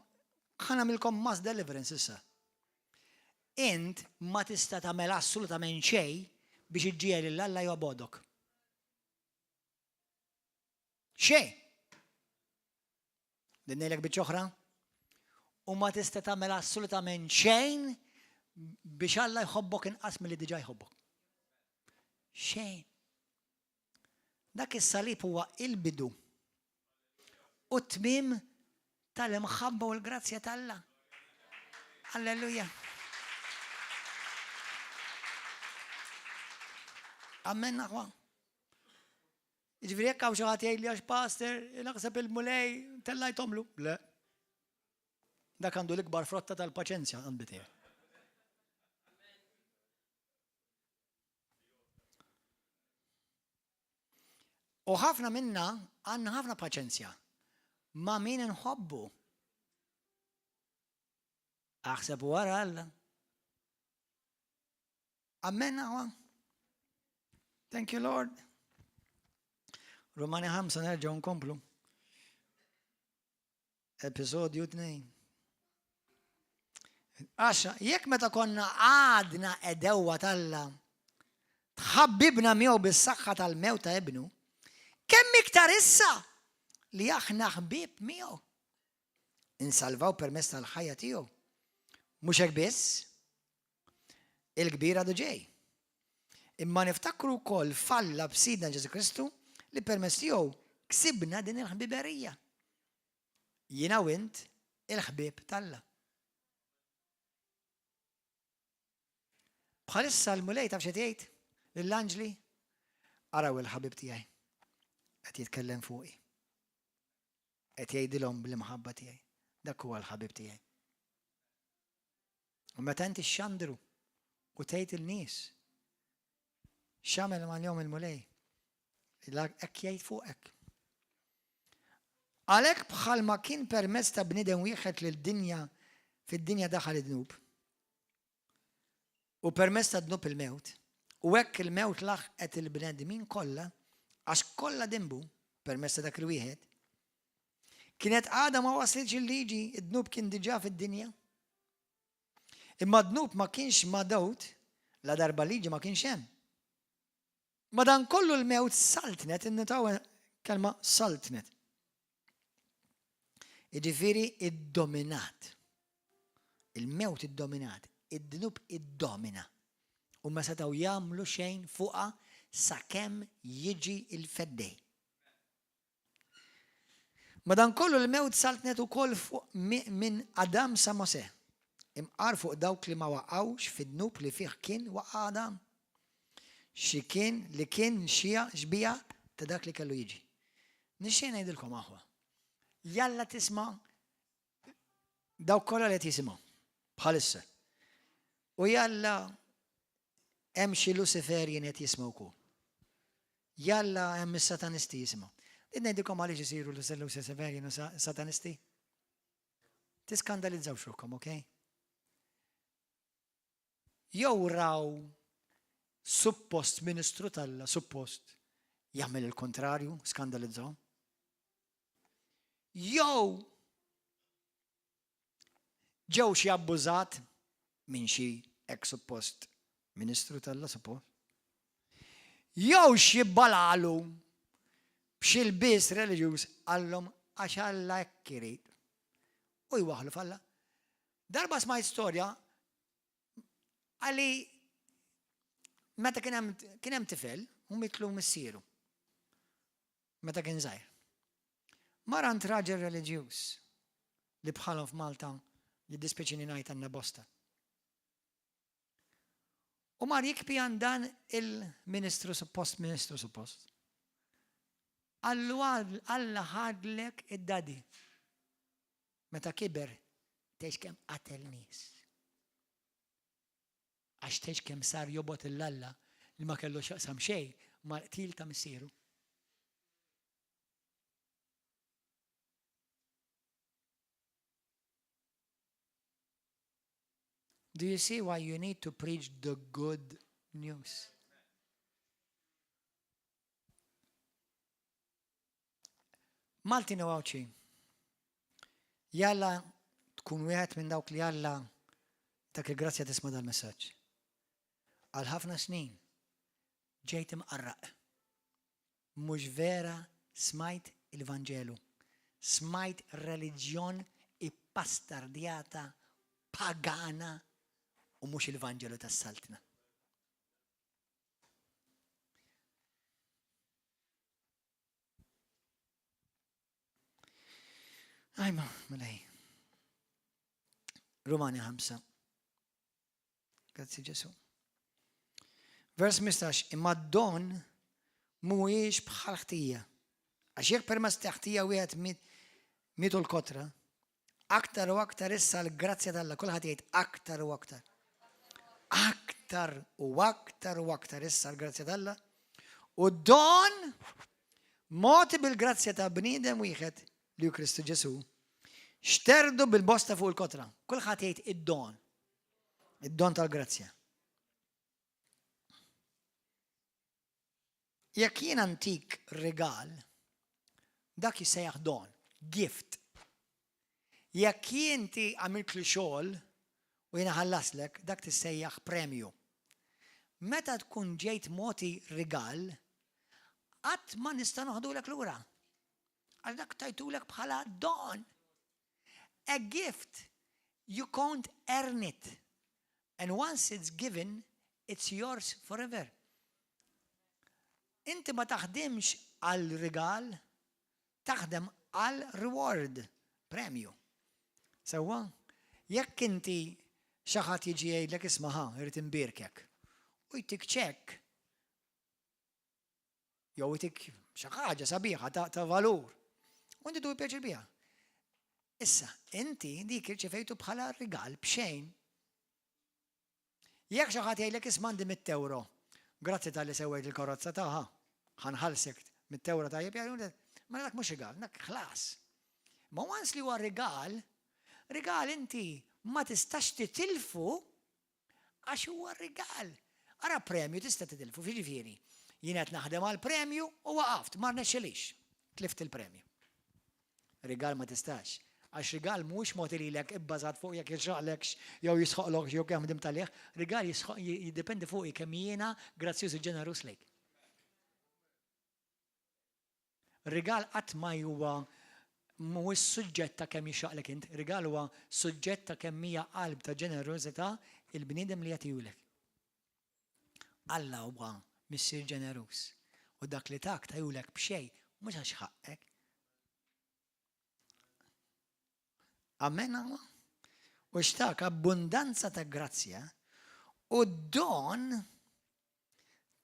Speaker 1: ħanamilkom mass deliverance issa. Int ma tista' tagħmel assolutament xejn biex iġġiel lil Alla jobodok. Xejn. Dinnejlek biċċ oħra. U ma tista' tagħmel assolutament xejn biex Alla jħobbok inqas milli diġà jħobbok. Xejn. Dak is-salib huwa il-bidu u t-tmiem tal-imħabba u l-grazzja tal-Alla. Alleluja. Amen naħwa. Iġviri jekk hawn xi ħadd jgħidli għax pastor, naħseb il-mulej tellajtomlu. Le. Dak għandu l-ikbar frotta tal-paċenzja għand bitih. U ħafna minna għandna ħafna paċenzja. Ma min inħobbu. Aħseb wara Alla. Amen naħwa. Thank you, Lord. Romani 5 nerġgħu nkomplu. Episodju 2. 10 jekk meta konna għadna edewa Alla tħabbibna miegħu bis-saħħa tal-mewt ta' ibnu, kemm iktar issa li aħna ħbieb miegħu insalvaw permezz tal-ħajja tiegħu. Mhux hekk biss, il-kbir għadu ġej. Imma niftakru wkoll falla b'sidna Ġesu Kristu li permezz tiegħu ksibna din il-ħbiberija. Jiena u int il-ħbieb tal-Alla. Bħalissa l-mulej taf xi tgħid lill-anġli araw il-ħabib tiegħi qed jitkellem fuqi. Qed jgħidilhom bl-imħabba tiegħi. Dak huwa l-ħabib tiegħi. U meta inti xxandru u tgħid il-nies x'għamel mal-jom il-mulej, hekk jgħid fuqek. Għalhekk bħalma kien permezz ta' bniedem wieħed lid-dinja fid-dinja daħal id-dnub. U permezz ta' dnub il-mewt, u hekk il-mewt laħqet il-bnedmin kollha għax kollha dembu permezz ta' dak il-wieħed. Kienet għada ma waslitx il-liġi, id-dnub kien diġà fid-dinja. Imma d-dnub ma kienx madawt, la darba liġi ma kienx hemm. Madan kollu l-mewt saltnet, innitaw kelma saltnet. Jiġifieri id-dominat. Il-mewt id-dominat, id-dnub id-domina. U ma setgħu jagħmlu xejn fuqha sakemm jiġi il-feddej. Madan kollu l-mewt saltnet ukoll minn Adam sa Mosè. Imqar fuq dawk li ma waqgħux fid-dnub li fih kien waqgħa Adam. Xi kien li kien xbija ta' dak li kellu jiġi. Nixxejn ngħidilkom aħwa. Jalla tisma' dawk kollha li qed jisimgħu bħalissa. U jalla hemm xi Luciferjin qed jismgħu wkoll. Jalla hemm is-satanisti jisimgħu. Ngħidilkom għaliex isiru Luciferjin u satanisti. Tiskandalizzaw xruhkom, okay? Jew raw suppost ministru tal-Alla, suppost jagħmel il-kontrarju, skandalizzaw. Jew ġew xi abbużat minn xi hekk suppost ministru tal-Alla, suppost. Jew xi balalu b'xi lbies reliġjuż għallhom għax Alla hekk irid. U jwaħlu f'Alla. Darba smajt storja għalli meta kien hemm tifel u mitlu missieru. Meta kien żgħir. Marant raġel reliġjuż li bħalhom f'Malta jiddispeċini ngħid għandna bosta. U mar jikbi għan dan il-ministru suppost. Alla ħadlek id-dadi. Meta kiber tgħix kemm qatel nies. Għax tgħix kemm sar jobot il-Alla li ma kellu xaqsam xejn ma qtil ta' missieru. Do you see why you need to preach the good news? Malti nawawċi. Jalla tkun wieħed minn dawk li Alla dak il-grazzja tisma' dal-messaġġ. Għal ħafna snin ġejt imqarraq. Mhux vera smajt il-Vanġelu. Smajt reliġjon ippastardjata, pagana u mhux il-Vanġelu tas-saltna. Ajma, malej. Romani 5. Grazzi Ġesu. Vers 15. Imma d-don mhuwiex bħal ħtija. Għax jekk permezz ta' ħtija wieħed mietu l-kotra, aktar u aktar issa l-grazzja tal-Alla, kulħadd jgħid aktar u aktar. Aktar u aktar u aktar issa l-grazzja tal-Alla. U d-don moti bil-grazzja ta' bniedem wieħed li hu Kristu Ġesu, xterdu bil-bosta fuq il-kotra. Kulħadd jgħid id-don. Id-don tal-grazzja. Jekk jien antik regal, dak jissejjaħ don, gift. Jekk inti għamilt li xogħol u jiena ħallaslek dak tissejjaħ premju. Meta tkun ġejt moti rigal, qatt ma nista' noħdulek lura. Għal dak tajtulek bħala don. A gift, you can't earn it. And once it's given, it's yours forever. Inti ma taħdimx għal rigal, taħdem għal reward, premju. Sewwa, jekk inti xi ħadd jiġi jgħidlek isma' irid imbirkek u jtik ċekk, jew jtik xi ħaġa sabiħa ta' valur, u inti tu jpjaċir biha. Issa, inti dik irċevejtu bħala rigal b'xejn. Jekk xi ħadd jgħidlek isma' għandi 100 euro, grazzi tal-li sewwejt il-karozza tagħha, ħanħallsek 100 euro tajjeb, ma dak mhux rigal, dak ħlas. Ma once li huwa rigal inti ma tistax titilfu għax huwa rigal. Ara premju tista' titilfu, jiġifieri. Jien qed naħdem għal premju u waqaft, ma rnexxilix. Tlift il-premju. Rigal ma tistax. Għax rigal mhux mod lilek ibbażat fuq jekk jixraqlekx jew jisħoqlok jew kemm dim talih, rigal jiddependi fuq kemm jiena grazzjuż u ġenerus lejk. Rigal qatt ma huwa mhuwiex suġġett ta' kemm jixraqlek int, rigal huwa suġġett ta' kemm hija qalb ta' ġenerużità il-bniedem li jagħtihulek. Alla huwa missier ġenerus u dak li tak tajulek b'xejn mhux għax ħaqqek. Amen għamma? U xtak abbundanza ta' grazzja u don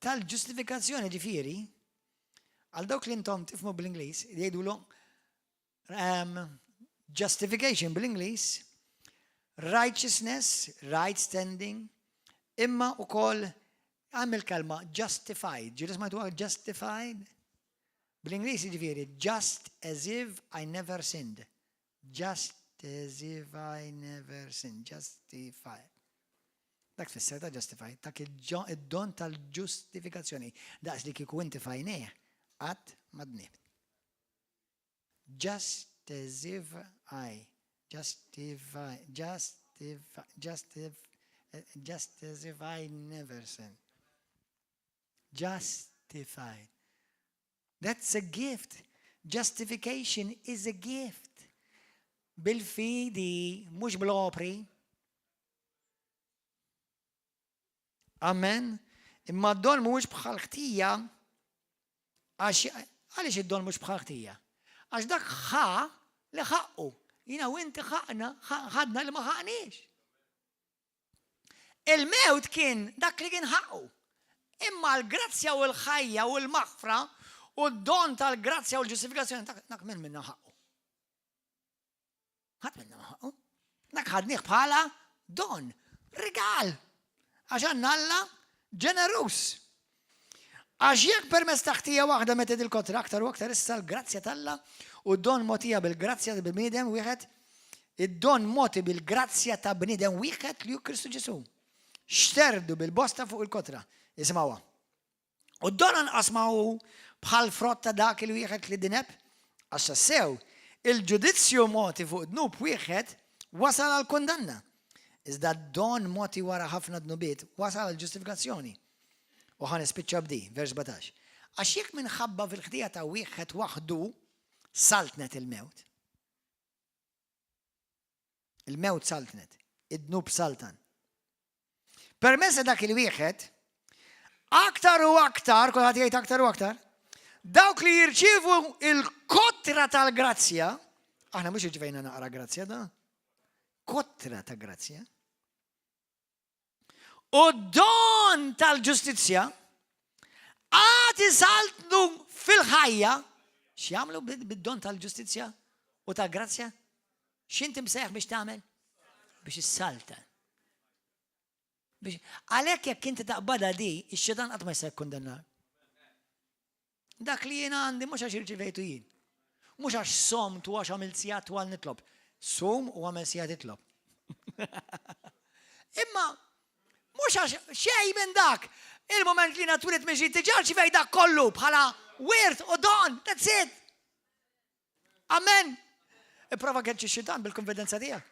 Speaker 1: tal-ġustifikazzjoni ġifieri għal dawk li intom tifhmu bl-Ingliż jgħidulu justification bl-Ingliż, righteousness, right standing, imma ukoll għamil kalma justified. Ġiris ma tuħa justified? Bl-Ingliż ġifieri just as if I never sinned. Just as if I never sinned. Justified. Dak tfisser ta' justified. Dak id-don tal-ġustifikazzjoni. Daqs li kieku inti fajnejh qatt ma dniebt. Just as if I never sinned. Justified. That's a gift. Justification is a gift. Bil-fidi, mhux bil-opri. Amen. Imma d-don mhux bħal ħtija. Għaliex id-don mhux bħal ħtija? Għax dak li ħaqqu. Jina u inti ħadna li ma ħaqniex. Il-mewt kien dak li kien ħaqqu. Imma l-grazzja u l-ħajja u l-maħfra u d-don tal-grazzja u l-ġustifikazzjoni dak minn minna ħaqqu. Ħadd minna ħaqqu. Dak ħadnieh bħala don, rigal. Għax għandna Alla ġenerus. Għax jekk permezz taħtija waħda meta il-kotra aktar u aktar issa l-grazzja tal-Alla u d-don motija bil-grazzja bil-bniedem wieħed, id-don moti bil-grazzja ta' bniedem wieħed li hu Kristu Ġesu. Xterdu bil-bosta fuq il-kotra. Ismawa. U d-don anqasmaw bħal frotta dak il-wieħed li dineb, għax sew il-ġudizzju moti fuq dnub wieħed wasal għal kondanna. Iżda d-don moti wara ħafna dnubiet wasal għal ġustifikazzjoni. U ħan ispiċċa b'di, vers 17. Għax jekk minħabba fil-ħtija ta' wieħed waħdu saltnet il-mewt. Il-mewt saltnet, id-dnub saltan. Permezz dak il-wieħed aktar u aktar, kulħadd jgħid aktar u aktar, dawk li jirċievu il-kotra tal-grazzja, aħna mhux irċivejna naqra grazzja da, kotra ta' grazzja, u don tal-ġustizzja, għad isaltnu fil-ħajja, x'jagħmlu bid-don tal-ġustizzja u tal-grazzja? X'inti msejħ biex tagħmel? Biex issalta. Għalhekk jekk inti taqbadha di, ix-xetan qatt ma jista' jikkundannak. Dak li jiena għandi mhux għax irċivejtu jien. Mhux għax somt u għax għamilt sigħat twal nitlob. Som u għamel sigħat titlob. Imma mhux għax xejn minn dak. Il-moment li naturet minn xi tiġar ċivej dak kollu bħala wirt u don. That's it. Amen. Ipprova kemm xi xitan bil-konfidenza tiegħek.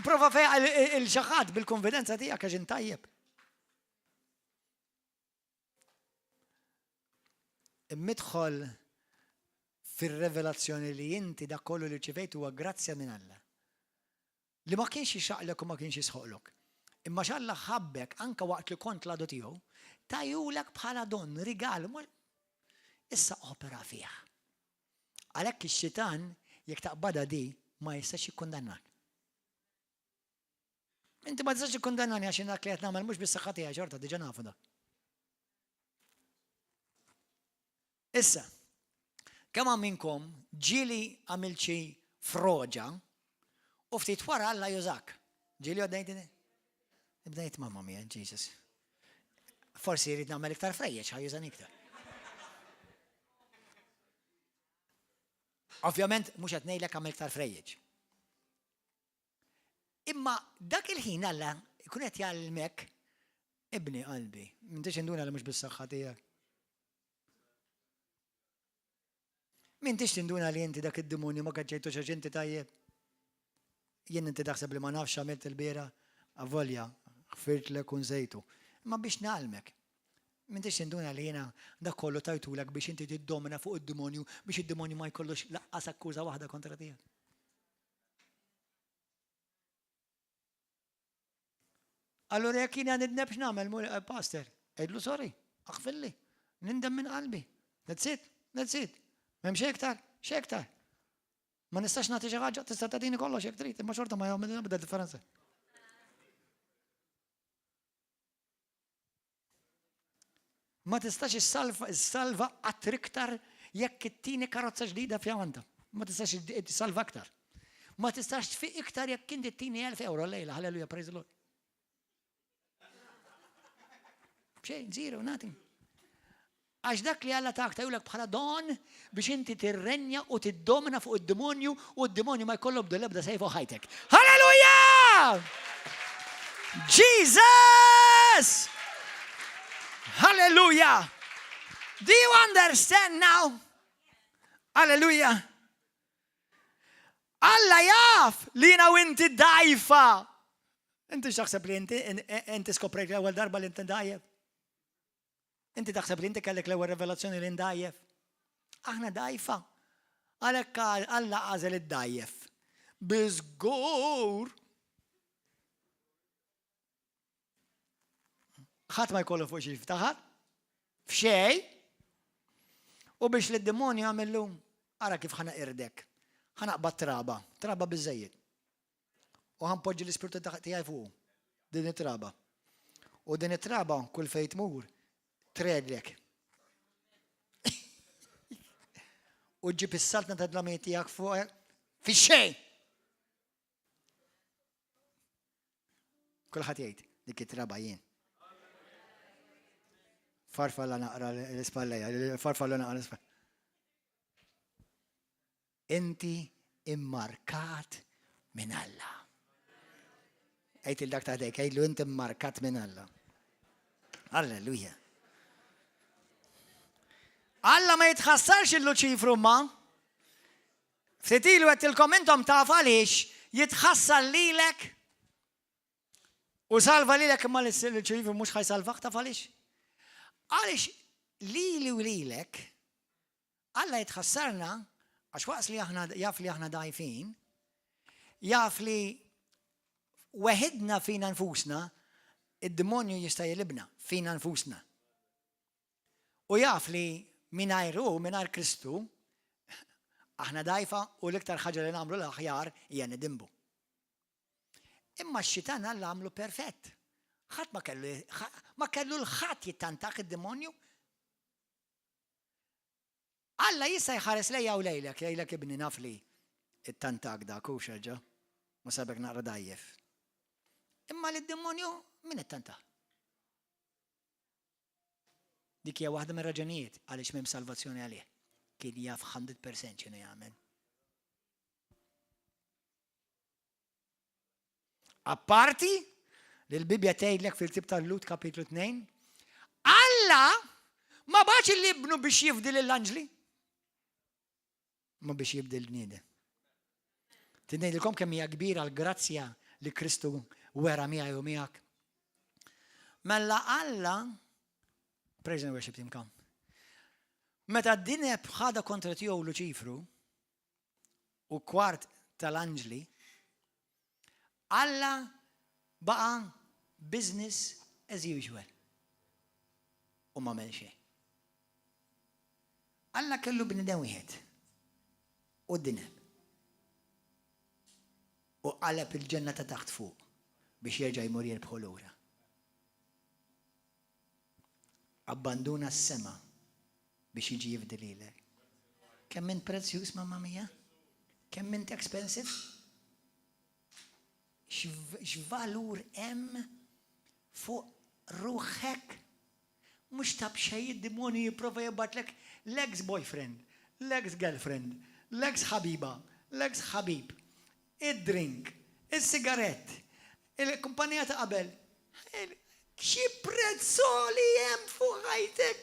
Speaker 1: Prova fejn il-xaħat bil-konfidenza tiegħek għax intajjeb. Immidħol fir-revelazzjoni li inti dak kollu li ċivejt huwa grazzja minn Alla. Li ma kienx jixraqlek u ma kienx jisħoqlok. Imma x'Alla ħabbek anke waqt li kont l-għadu tiegħu, tajulek bħala don, rigal, issa opera fih. Għalhekk ix-xitan jekk taqbada di ma jistax jikkundannak. Inti ma tistax jikkundannani għax dak li qed nagħmel mhux bis-saħħa tiegħi xorta diġà nafu dak. Issa, kemm minnkom ġieli għamilt xi froġa u ftit wara Alla jużak. Ġieli għaddejtini? Bdejt mamma mia, Jesus. Forsi jrid nagħmel iktar frejjeġ ħajjużan iktar. Ovvjament mhux qed ngħidlek għamel iktar frejjeġ. Imma dak il-ħin Alla jkun qed jgħalmek ibni qalbi, m'intix induna li mhux bis-saħħa tiegħek. M'intix tinduna li inti dak id-demonju ma kaġġejtu xi ġenti tajjeb. Jien inti taħseb li ma nafx għamilt il-biera, avolja, ħfirtlek u nżejtu. Ma biex nagħlmek. M'intix tinduna li jiena dak kollu tajtulek biex inti tiddomina fuq id-demonju biex id-demonju ma jkollux laqqas akkuża waħda kontra tiegħek. Allura jekk jiena nidneb x'nagħmel, pastor, għidlu sorry, aħfilli, nindem minn qalbi. That's it. M'hemm xi iktar. Ma nistax nagħti xi ħaġa, tista' tagħtini kollox jekk trid, imma xorta ma jagħmel nibda differenza. Ma tistax issalva qatt iktar jekk ittini karozza ġdida f'jew għandha. Ma tistax issalva aktar. Ma tistax tfiq iktar jekk inti ttini 1000 euro lejla, halleluja, praise the Lord. Xejn, zero, nothing. Għax dak li Alla tak tajulek bħala don biex inti tirrenja u tiddomina fuq id-demonju u d-demonju ma jkollu b'del-ebda sejfu ħajtek. Halleluja! Jesus! Hallelujah! Do you understand now? Hallelujah! Alla jaf li jina u inti dajfa. Inti xaħseb li inti skoprejt l-ewwel darba li inti dajjef. Inti taħseb li inti kellek l-ewwel revelazzjoni li ndajjef. Aħna dajfa. Għalhekk Alla għażel id-dajjef. Biżgur. Ħadd ma jkollu fuq xi jiftaħar. F'xejn. U biex li d-demonju għamillu ara kif ħana irdek. Ħanaqbad traba biżejjed. U ħanpoġġi l-ispirtu tiegħi fuq. Din it-traba. U din it-traba kull fejn tmur tredlek. U ġib is-saltna ta' dlamiet tiegħek fuq fix-xejn. Kulħadd jgħid dik it-traba jien. Farfalla naqra l-ispallejja, farfalla naqra l-ispallejja. Inti immarkat minn Alla. Ejt il-dak ta' dejk, ejtlu inti immarkat minn Alla. Alleluja. Alla ma jitħassarx il-Luċifru ma. Ftitilu għettilkom intom taf għaliex jitħassar lilek u salva lilek imma l-Luċifru mux ħajsalvaħ taf għaliex. Għaliex lili u lilek Alla jitħassarna għax waqs li jaf li aħna dajfin, jaf li weħidna fina nfusna, id-demonju jista' jilibna fina nfusna. U jaf li minajr Kristu, aħna dajfa u l-iktar ħaġa li nagħmlu l-aħjar hija nidimbu. Imma x-xitan Alla għamlu perfett. Ħadd ma kellu l-ħadd jittantak id-demonju. Alla jista' jħares lejja u lejlek, jgħidlek ibni naf li it-tantak dak u xeġa, ma sabek naqra dajjef. Imma l-demonju min it-tantak. Dik hija waħda mir-raġunijiet għaliex m'hemm salvazzjoni għalih. Kien jaf 100% x'inhu jagħmel. Apparti li l-Bibja tgħidlek fil-Ktieb tal-Lut kapitlu 2, Alla ma bax il-libnu biex jifdil l-anġli. Ma biex jibdil l-bniedem. Tinnejdilkom kemm hija kbira l-grazzja li Kristu wera miegħi u miegħek. Mella Alla, praise and worship team come. Meta d-dineb ħada kontra tiegħu Luċifru u kwart tal-anġli, Alla baqa business as usual. U ma mel xejn. Alla kellu bnidem wieħed u d-dineb. U qalab il-ġenna ta' taħt fuq biex jerġa' jmur jirbħu lura. Abbanduna s-sema biex jiġi jifdi lilek. Kemm int prezzjuż, mamma mija? Kemm int expensive? X'valur hemm fuq ruħek? Mhux ta' b'xejn id-demonju jipprova jibgħatlek l-ex boyfriend, l-ex girlfriend, l-ex ħabiba, l-ex ħabib, id-drink, is-sigarett, il-kumpanija ta' qabel. Xi prezzoli hemm fuq ħajtek?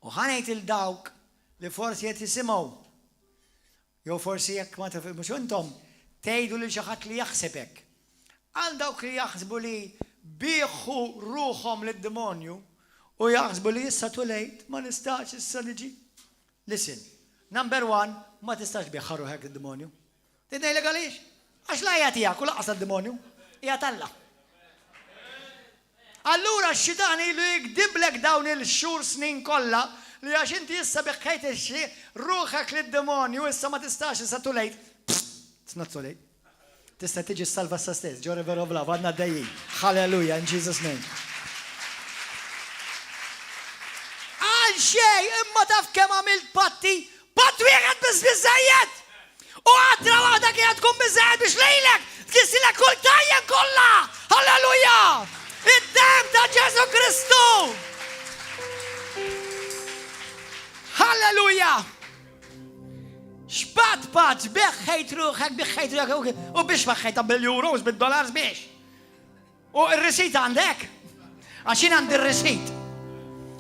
Speaker 1: U ħanejt il-dawk li forsi qed jisimgħu, jew forsi jekk ma tifhimux intom tgħidu lil xi ħadd li jaħsebek. Għal dawk li jaħsbu li bieħu ruħhom lid-demonju u jaħsbu li issa too late, ma nistax issa niġi. Listen, number one, ma tistax bieħa ruħek lid-demonju. Tidnejlek għaliex? Għax la hija tiegħek u laqqas għad-demonju, hija talla. Allura x-xitan ilu jikdiblek dawn il-xhur snin kollha li għax inti issa beħħejt ruħek lid-demonju issa ma tistax issa too late. It's not too late. Tista' tiġi salva sa stess, ġo River of Love, għadna d-dajjin. Hallelujah, in Jesus' name. Għal xej, imma taf kemm għamilt patti, patt wieħed biss biżejjed! U għatra waħda kienet tkun biżejjed biex lejlek, tkissilek kull tajjen kollha! Hallelujah! Id-dem ta' Ġesu Kristu! Hallelujah! Xpat, beħħejt ruħek, u biex beħħejta bil-euros, bil-dollars biex. U il-resit għandek. Għax jien għandi il-resit.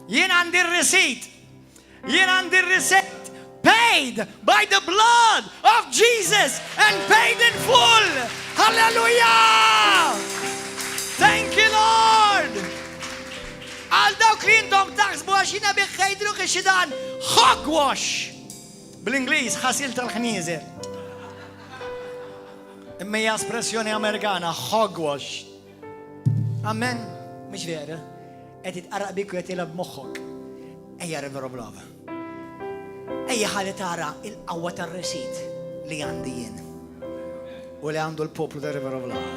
Speaker 1: Jien għandi il-resit. Paid by the blood of Jesus and paid in full. Hallelujah! Thank you, Lord! Għal dawk li intom taħsbu għax jina beħħejt ruħi xidan hogwash. Bl-Ingliż ħasil tal-ħnieżer. Imma hija espressjoni Amerikana, hogwash. Amen. Mhux vera. Qed itqarraq bik u qed jilgħab moħħok. Ejja River of Love. Ejja ħalli tara il-qawwa tar-resit li għandi jien. U li għandu l-poplu ta' River of Love.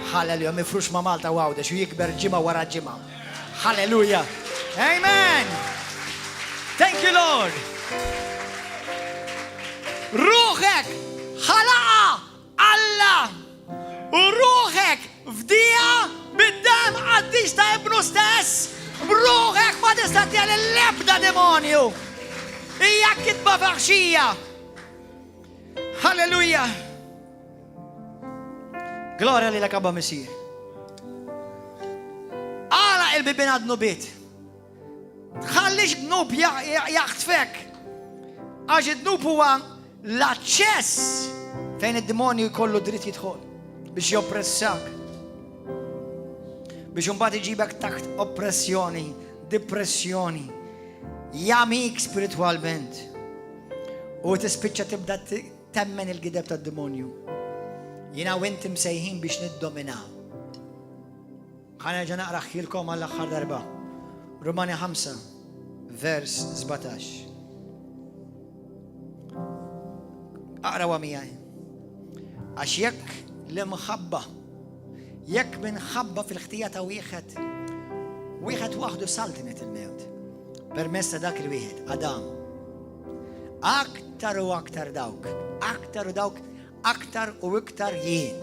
Speaker 1: Hallelujah, mifrux ma' Malta għawdex u jikber ġimgħa wara ġimgħa. Hallelujah. Amen. Thank you, Lord. Ruħek ħalaqa Alla u ruħek fdija bid-dem għaddix ta' ibnu stess. Ruħek ma tista' tjali l-ebda demonju. Hija kitba faħxija. Halleluja. Gloria li l-akabba Mesir. Għala il-bibin għadnu bit. Tħallix gnub jaħtfek. Għax id-gnub huwa l-aċċess fejn id-demonju jkollu dritt jidħol biex joppressak. Biex imbagħad iġibek taħt oppressjoni, depressjoni, jamik spiritualment. U tispiċċa tibda temmen il-gideb tad-demonju. Jiena u inti msejħin biex niddominaw. Ħanerġa' naqra ħilkom għall-aħħar darba. Romani 5, vers 17. Aqrawa miegħi. Għax jekk l-imħabba, jekk minħabba fil-ħtija ta' wieħed waħdu saltinet il-mewt. Permessa dak il-wieħed, Adam. Aktar u aktar dawk, aktar u iktar jien,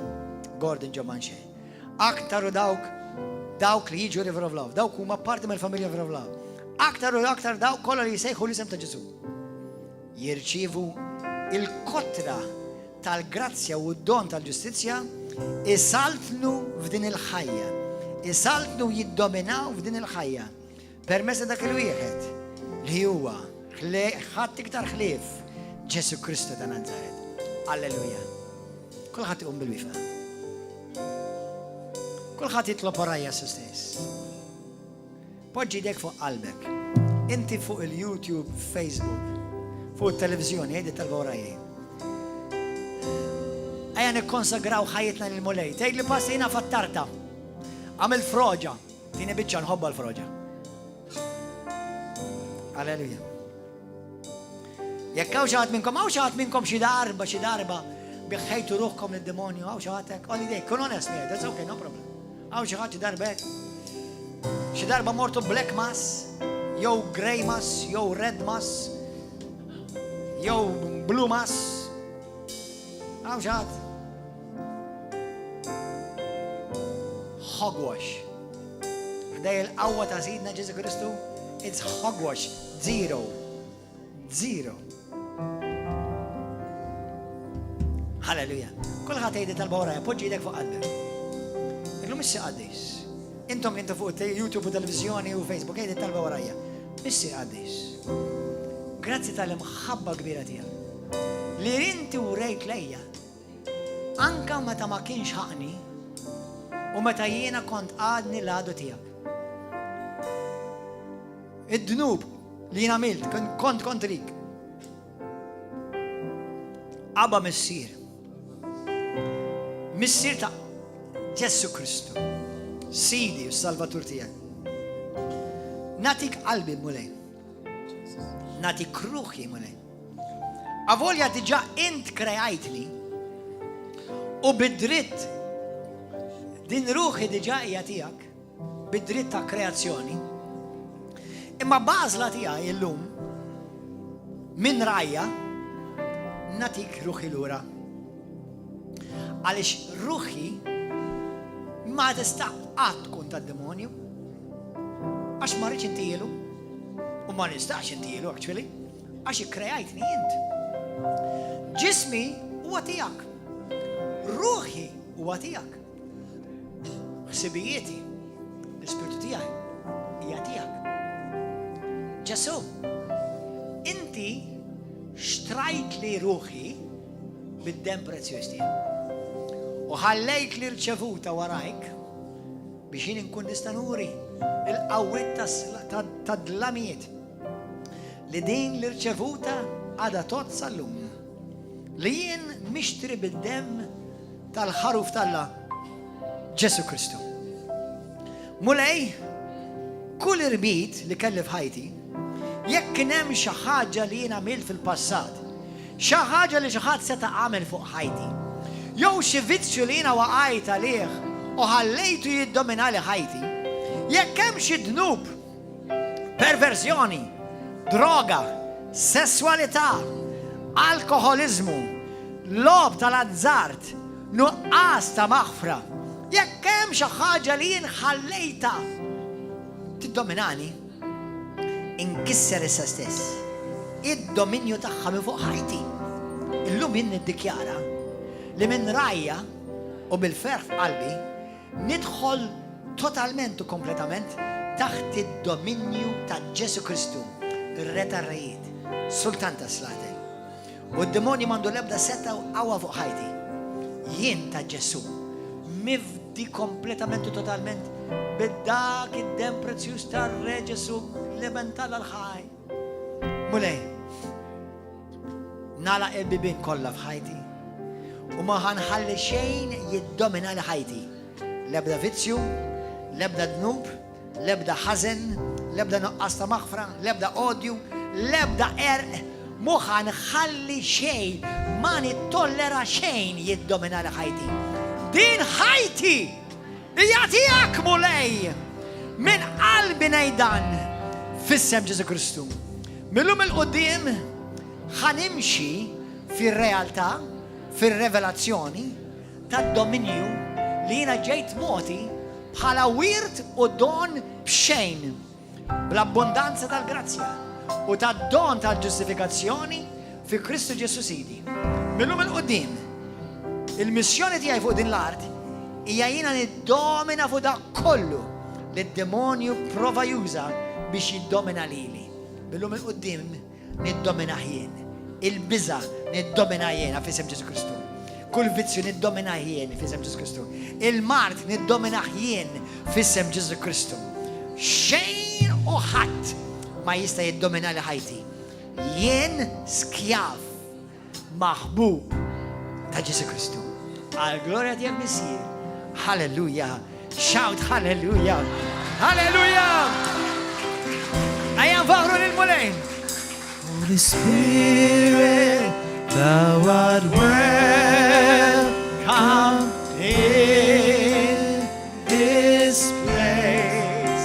Speaker 1: Gordon Jomanxe. Aktar u dawk li jiġu River of Love, dawk huma parti mill-familja River of Love. Aktar u aktar dawk kollha li jsejħu l-isem ta' Ġesu. Jirċievu il-kotra tal-grazzja u d-don tal-ġustizzja isaltnu f'din il-ħajja. Isaltnu jiddominaw f'din il-ħajja. Permessa dak il-wieħed li huwa ħadd iktar ħlief Ġesu Kristu ta' Nazaret. Alleluja. Kulħadd iqum bil-wifqa. Kulħadd jitlob warajja su stess. Poġġi dek fuq qalbek. Inti fuq il-YouTube, Facebook, fuq il-televizjoni, jgħid talba warajja. Ejja nikkonsagraw ħajjitna lil-Mulej. Tgħid li passi jiena fattarta. Għamil froġa. Tieni biċċa nħobba l-froġa. Alleluja. Jekk hawn xi ħadd minnkom xi darba biħħejtu ruħkom lid-demonju, hawn xi ħadd hekk, only day, kun honest me, that's okay, no problem. Hawn xi ħadd xi darba hekk. Xi darba mortu black mass, jew grey mass, jew red mass, jew blue mass. Hawn xi ħadd. Hogwash. Ħdej il-qawwa ta' Sidna Ġesu Kristu, it's hogwash, zero. Halleluja. Kulħadd jgħid talba warajja, poġġi jdek fuq qalbek. Illum issi qaddis. Intom fuq YouTube u televizjoni u Facebook jgħid talba warajja. Issi qaddis. Grazzi tal-imħabba kbira tiegħek. Li inti urejt lejja. Anka meta ma kienx ħaqni u meta jiena kont għadni l-għadu tiegħek. Id-dnub li jiena għamilt kont kontrik. Abba missier ta' Ġesu Kristu, Sidi u Salvatur tiegħek. Natik qalbi Mulej. Natik ruħi Mulej. Avolja diġà int krejajtli u bid-dritt din ruħi diġà hija tiegħek bid-dritt ta' kreazzjoni. Imma bażla tiegħi illum minn rajja natik ruħi lura. Għaliex ruħi ma tista' qatt tkun tad-demonju għax ma rridx intielu u ma nistax intielu actually għax ikkrejajtni int. Ġismi huwa tiegħek. Ruħi huwa tiegħek. Ħsibijieti, l-ispirtu tiegħi hija tiegħek. Ġesu, inti xtrajt li ruħi bid-dem prezzjuż tiegħek. U ħallejt li rċevuta warajk biex jien inkun nista' nuri il-qawwiet tad-dlamijiet li din li rċevuta għadha tozza llum. Li jien mixtri bid-dem tal-ħaruf tal-la Ġesu Kristu. Mulej, kull irbit li kelli f'ħajti, jekk kien hemm xi ħaġa li jien għamilt fil-passat, xi ħaġa li xi ħadd seta' għamel fuq ħajti, jew xi vizzju li jiena waqajt għalih u ħallejtu jiddomina li ħajti, jekk hemm xi dnub, perverżjoni, droga, sessualità, alkoholizmu, lob tal-azzart, nuqqas ta' maħfra, jekk hemm xi ħaġa li jien ħallejta tiddominani, inkisser issa stess id-dominju tagħha minn fuq ħajti. Illum jien niddikjara li minn rajja u bil-ferħ f'qalbi nidħol totalment u kompletament taħt id-dominju ta' Ġesu Kristu, ir-Re tar-Rejiet, Sultan tas-Slater. U d-demonju m'għandu l-ebda seta' u qawwa fuq ħajti. Jien ta' Ġesu mifdi kompletament u totalment bid-dak id-dem prezzjuż tar-Re Ġesu li bentala l-ħaj. Mulej, nagħlaq il-bibien kollha f'ħajti u ma ħanħalli xejn jiddomina li ħajti. L-ebda vizzju, l-ebda dnub, l-ebda ħażen, l-ebda nuqqas ta' maħfra, l-ebda odju, l-ebda erq, mu ħanħalli xejn, ma nittollera xejn jiddomina li ħajti. Din ħajti hija tiegħek Mulej, minn qalbi ngħidan fis-sem Ġesu Kristu. Millum il-qudiem ħanimxi fir-realtà, fir-revelazzjoni tad-dominju li jiena ġejt moti bħala wirt u don b'xejn, bl-abbondanza tal-grazzja u tad-don tal-ġustifikazzjoni fi Kristu Ġesu Sidi. Millum il-qudiem il-missjoni tiegħi fuq din l-art hija jiena niddomina fuq dak kollu li d-demonju prova juża biex jiddomina lili. Millum il-qudiem niddomina jien Il-biża niddomina jiena f'isem Ġesu Kristu. Kull vizzju niddomina jien f'isem Ġesu Kristu. Il-mart niddomina jien f'isem Ġesu Kristu. Xejn u ħadd ma jista' jiddomina li ħajti. Jien skjav maħbub ta' Ġesu Kristu. Għal-glorja tiegħek Missir. Halleluja. Shout hallelujah. Hallelujah. Ejja nfaħru lil-mulejn.
Speaker 2: Holy Spirit, thou art welcome in this place.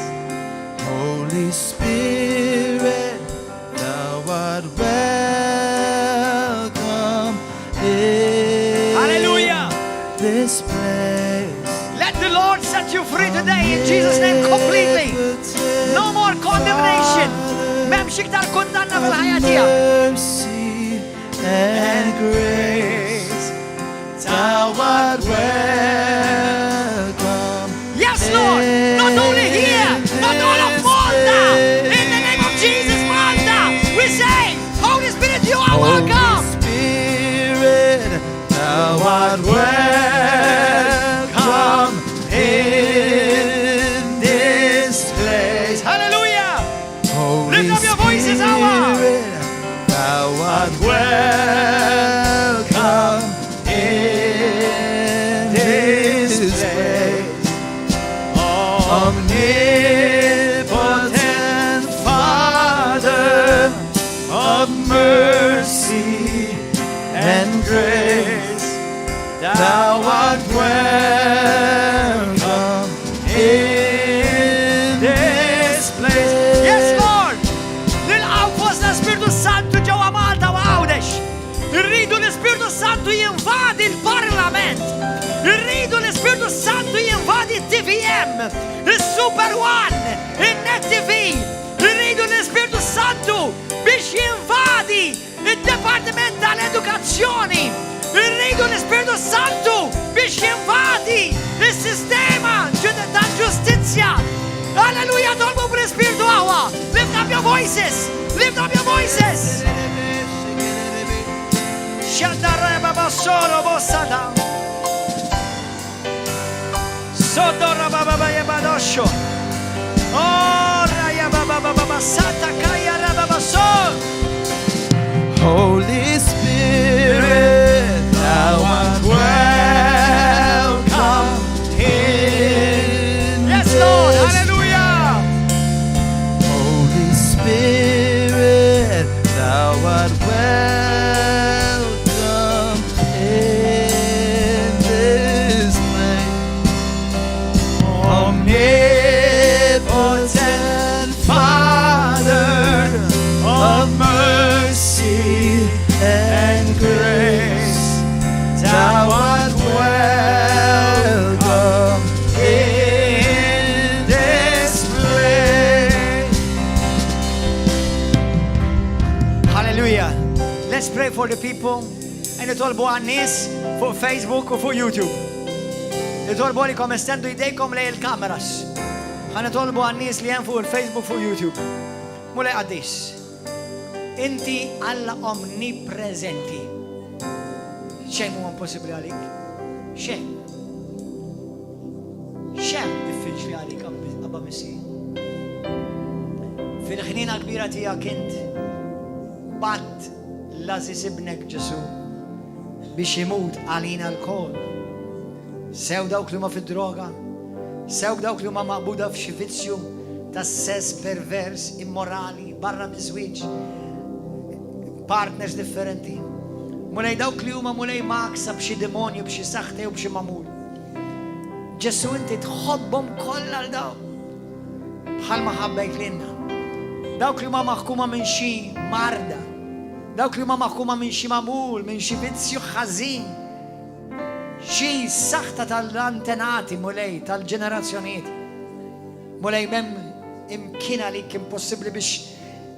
Speaker 2: Holy Spirit, thou art welcome in
Speaker 1: Hallelujah.
Speaker 2: this place.
Speaker 1: Let the Lord set you free today in Jesus' name completely. No more condemnation. M'hemmx iktar kundanna fil-ħajja tiegħek.
Speaker 2: Mercy and grace, thou art welcome.
Speaker 1: Yes, Lord. Not only here, not all of Malta. In the name of Jesus, Malta, we say, Holy Spirit, you are
Speaker 2: Holy
Speaker 1: welcome.
Speaker 2: Spirit, thou art welcome in this place.
Speaker 1: Hallelujah.
Speaker 2: Holy
Speaker 1: Lift up your voices, Awa.
Speaker 2: Spirit, thou art welcome in this place. Omnipotent Father of mercy and grace, thou art welcome in this place.
Speaker 1: Yes, Lord. Nilqaw fosna Spiritu Santu ġewwa Malta u Għawdex. Irridu l-Ispiritu Santu jinvadi l-Parlament. Irridu l-Ispiritu Santu jinvadi t-TVM, il-Super One, il-Net TV. Irridu l-Ispiritu Santu biex jinvadi il-Departiment tal-Edukazzjoni. Irridu l-Ispiritu Santu biex jinvadi il-sistema tal-ġustizzja. Hallelujah, tolbu bl-Ispiritu Awa. Lift up your voices. Lift up your voices. Shadareba basoro bossada. Sodora baba yabadosho. Ora yababa baba sata kaya raba basor.
Speaker 2: Holy Spirit, thou art welcome in
Speaker 1: Yes, Lord.
Speaker 2: this.
Speaker 1: Hallelujah.
Speaker 2: Holy Spirit, thou art welcome in this place. Omnipotent Father of mercy and grace, thou art welcome in this place.
Speaker 1: Hallelujah. Let's pray for the people. And nitolbu għan-nies fuq Facebook u fuq YouTube. Nitolbu għalikom estendu idejkom lej il-kameras. Għan nitolbu għan-nies li jen fuq il-Facebook fuq YouTube. Mulej għaddis. Inti Alla omnipresenti. Xejn huwa impossibbli għalik. Xejn. Xejn diffiċli għalik Abba Missir. Fil-ħnina kbira tiegħek int bat l-Aziz ibnek Ġesu biex imut għalina l-kol. Sew dawk li huma fid-droga, sew dawk li huma maqbuda f'xi vizzju ta' sess pervers, immorali, barra miż-żwieġ, partners differenti. Mulej dawk li huma mulej maksa b'xi demonju, b'xi saħte u b'xi mamul. Ġesu inti tħobbhom kollha l daw. Bħal ma ħabbejt lilna. Dawk li huma maħkuma minn xi marda, dawk li huma maħkuma minn xi mamul, minn xi vizzju ħażin, xi saħta tal-antenati mulej tal-ġenerazzjonijiet. Mulej mem imkien għalik impossibbli biex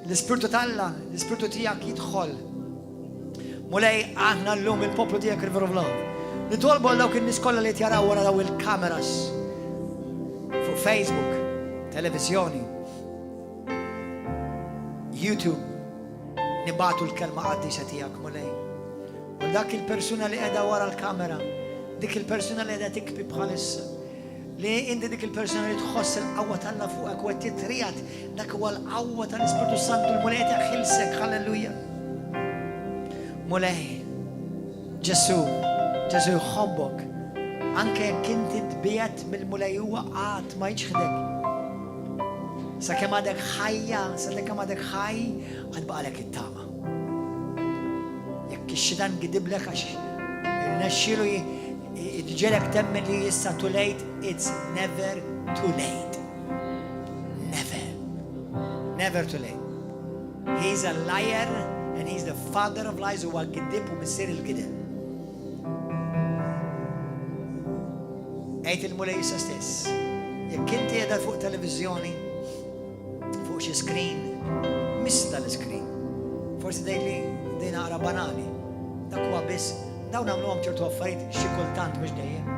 Speaker 1: l-Ispiritu Alla, l-Ispiritu tiegħek jidħol. Mulej aħna llum il-poplu tiegħek River of Love. Nitolbu għal dawk in-nies kollha li jaraw wara daw il-kameras fuq Facebook, televiżjoni, YouTube, nibatu l-kelma qaddisa tiegħek mulej. U dak il-persuna li qiegħda wara l-kamera, dik il-persuna li qiegħda tikbi bħalissa, li inti dik il-persuna li tħoss il-qawwa tal-Alla fuqek u qed titrijat dak huwa l-qawwa tal-Ispiritu Santu l-mulej tiegħek ħilsek, halleluja. Mulej, Ġesu jħobbok, anke jekk inti tbiegħet mill-mulej huwa qatt ma jiġħdek. Sakemm għadek ħajja, sakemm għadek ħaj, għad baqalek it-tama. Jekk ix-xitan gidiblek għax irnexxielu jitġelek temmen li issa too late, it's never too late. Never too late. He's a liar and he's the father of lies, huwa gidib u missier il-gideb. Ejt il-mulej issa stess. Jekk inti qiegħda fuq televiżjoni, fuq xi screen, mista l-screen. Forsi dejli naqra banali. Dak huwa biss dawn nagħmluhom ċertu affarijiet xi kultant mhux dejjem.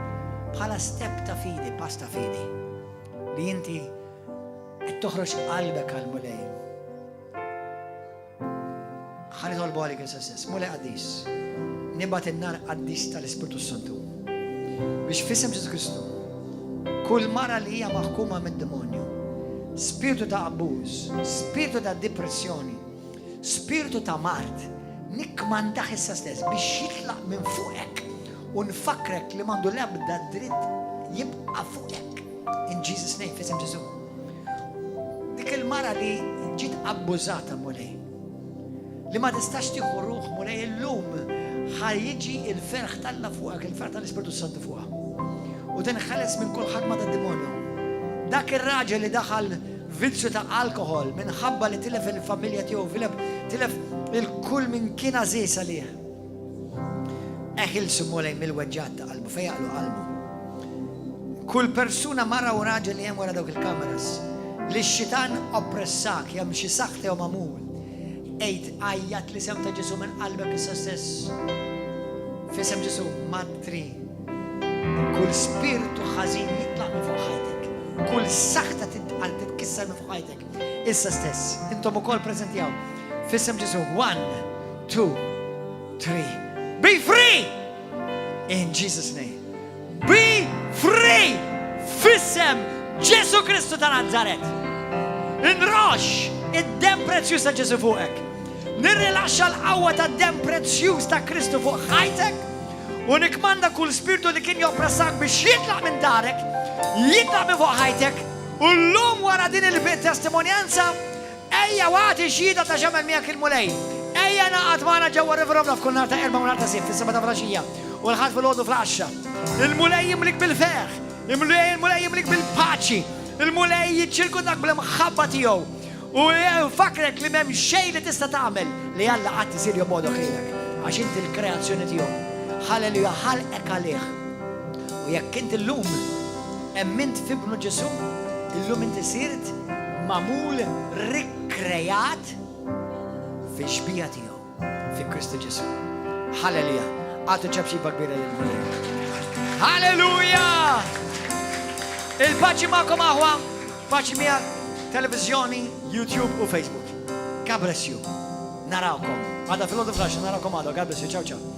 Speaker 1: Bħala step ta' fidi, pass ta' fidi. Li inti qed toħroġ qalbek għall-mulej. Ħalli tolbu għalik issa stess. Mulej qaddis. Nibgħat in-nar qaddis tal-Ispiritu Santu. Biex f'isem Ġesu Kristu. Kull mara li hija maħkuma mid-demonju. Spiritu ta' abbuż, spiritu ta' depressjoni, spiritu ta' mart, nikmandaħ issa stess biex jitlaq minn fuqek u nfakrek li mandu l-ebda dritt jibqa' fuqek. In Jesus name, f'isem Ġesu. Dik il-mara li ġiet abbużata mulej, li ma tistax tieħu ruħ mulej illum ħajjiġi il-ferħ tal-Alla fuqek, il-ferħ tal-Ispiritu Santu fuqha. U tinħeles minn kull ħadma tad-demonju. Dak ir-raġel li daħal vizzju ta' alkohol minħabba li tilef il-familja tiegħu, tilef il-kull minn kien għażiż għalih. Eħilsu mulej mill-weġġat ta' qalbu, fejaqlu qalbu. Kull persuna mara u raġel li hemm wara dawk il-kameras li x-xitan oppressak, jam xi saħħ jew magħmul. Ejt għajjat li sem ta' Ġesu minn qalbek issa stess. F'isem Ġesu matri. Kull spiritu ħażin jitlaq minn fuq ħajtek. Kull saħta titkisser minn fuq ħajtek. Issa stess. Intom ukoll preżentjaw. F'isem Ġesu. 1, 2, 3. Be free! In Jesus' name. Be free! F'isem Ġesu Kristu ta' Nazaret. Inrox id-dem prezzjuż ta' Ġesu fuqek. Nirrilaxxa l-qawwa tad-dem prezzjuż ta' Kristu fuq ħajtek. U nikmanda kull spiritu li kien joppressak biex jitlaq minn darek, jitlaq minn fuq ħajtek, u l-lum wara din il-testimonjanza, ejja waqti xhieda ta' xemel miegħek il-mulej. Ejja naqgħod magħna ġewwa Riveromla f'kull nhar ta' erba' u nhar ta' sibt, fis-seba' ta' flaxija, u l-ħadd fil-għodu fl-10. Il-mulej jimlik bil-ferħ, il-mulej jimlik bil-paċi, il-mulej jiċċirkundak bl-imħabba tiegħu. U fakrek li m'hemm xejn li tista' tagħmel li Alla qatt isir jobbodu ħilek, għax inti l-kreazzjoni tiegħu. Halleluja, ħalqek għalih. U jekk inti l-lum emmint f'ibnu Ġesu, illum inti sirt mamul rikkrejat fi xbija tiegħu fi Kristu Ġesu. Halleluja. Għatu ċabxiba kbira lill-mulej. Halleluja! Il-paċi ma'kom aħwa, paċi miegħek, televizjoni, YouTube u Facebook. God bless you. Narawkom. Għada fil-għodu flash, narawkom għada. God bless you. Ciao, ciao.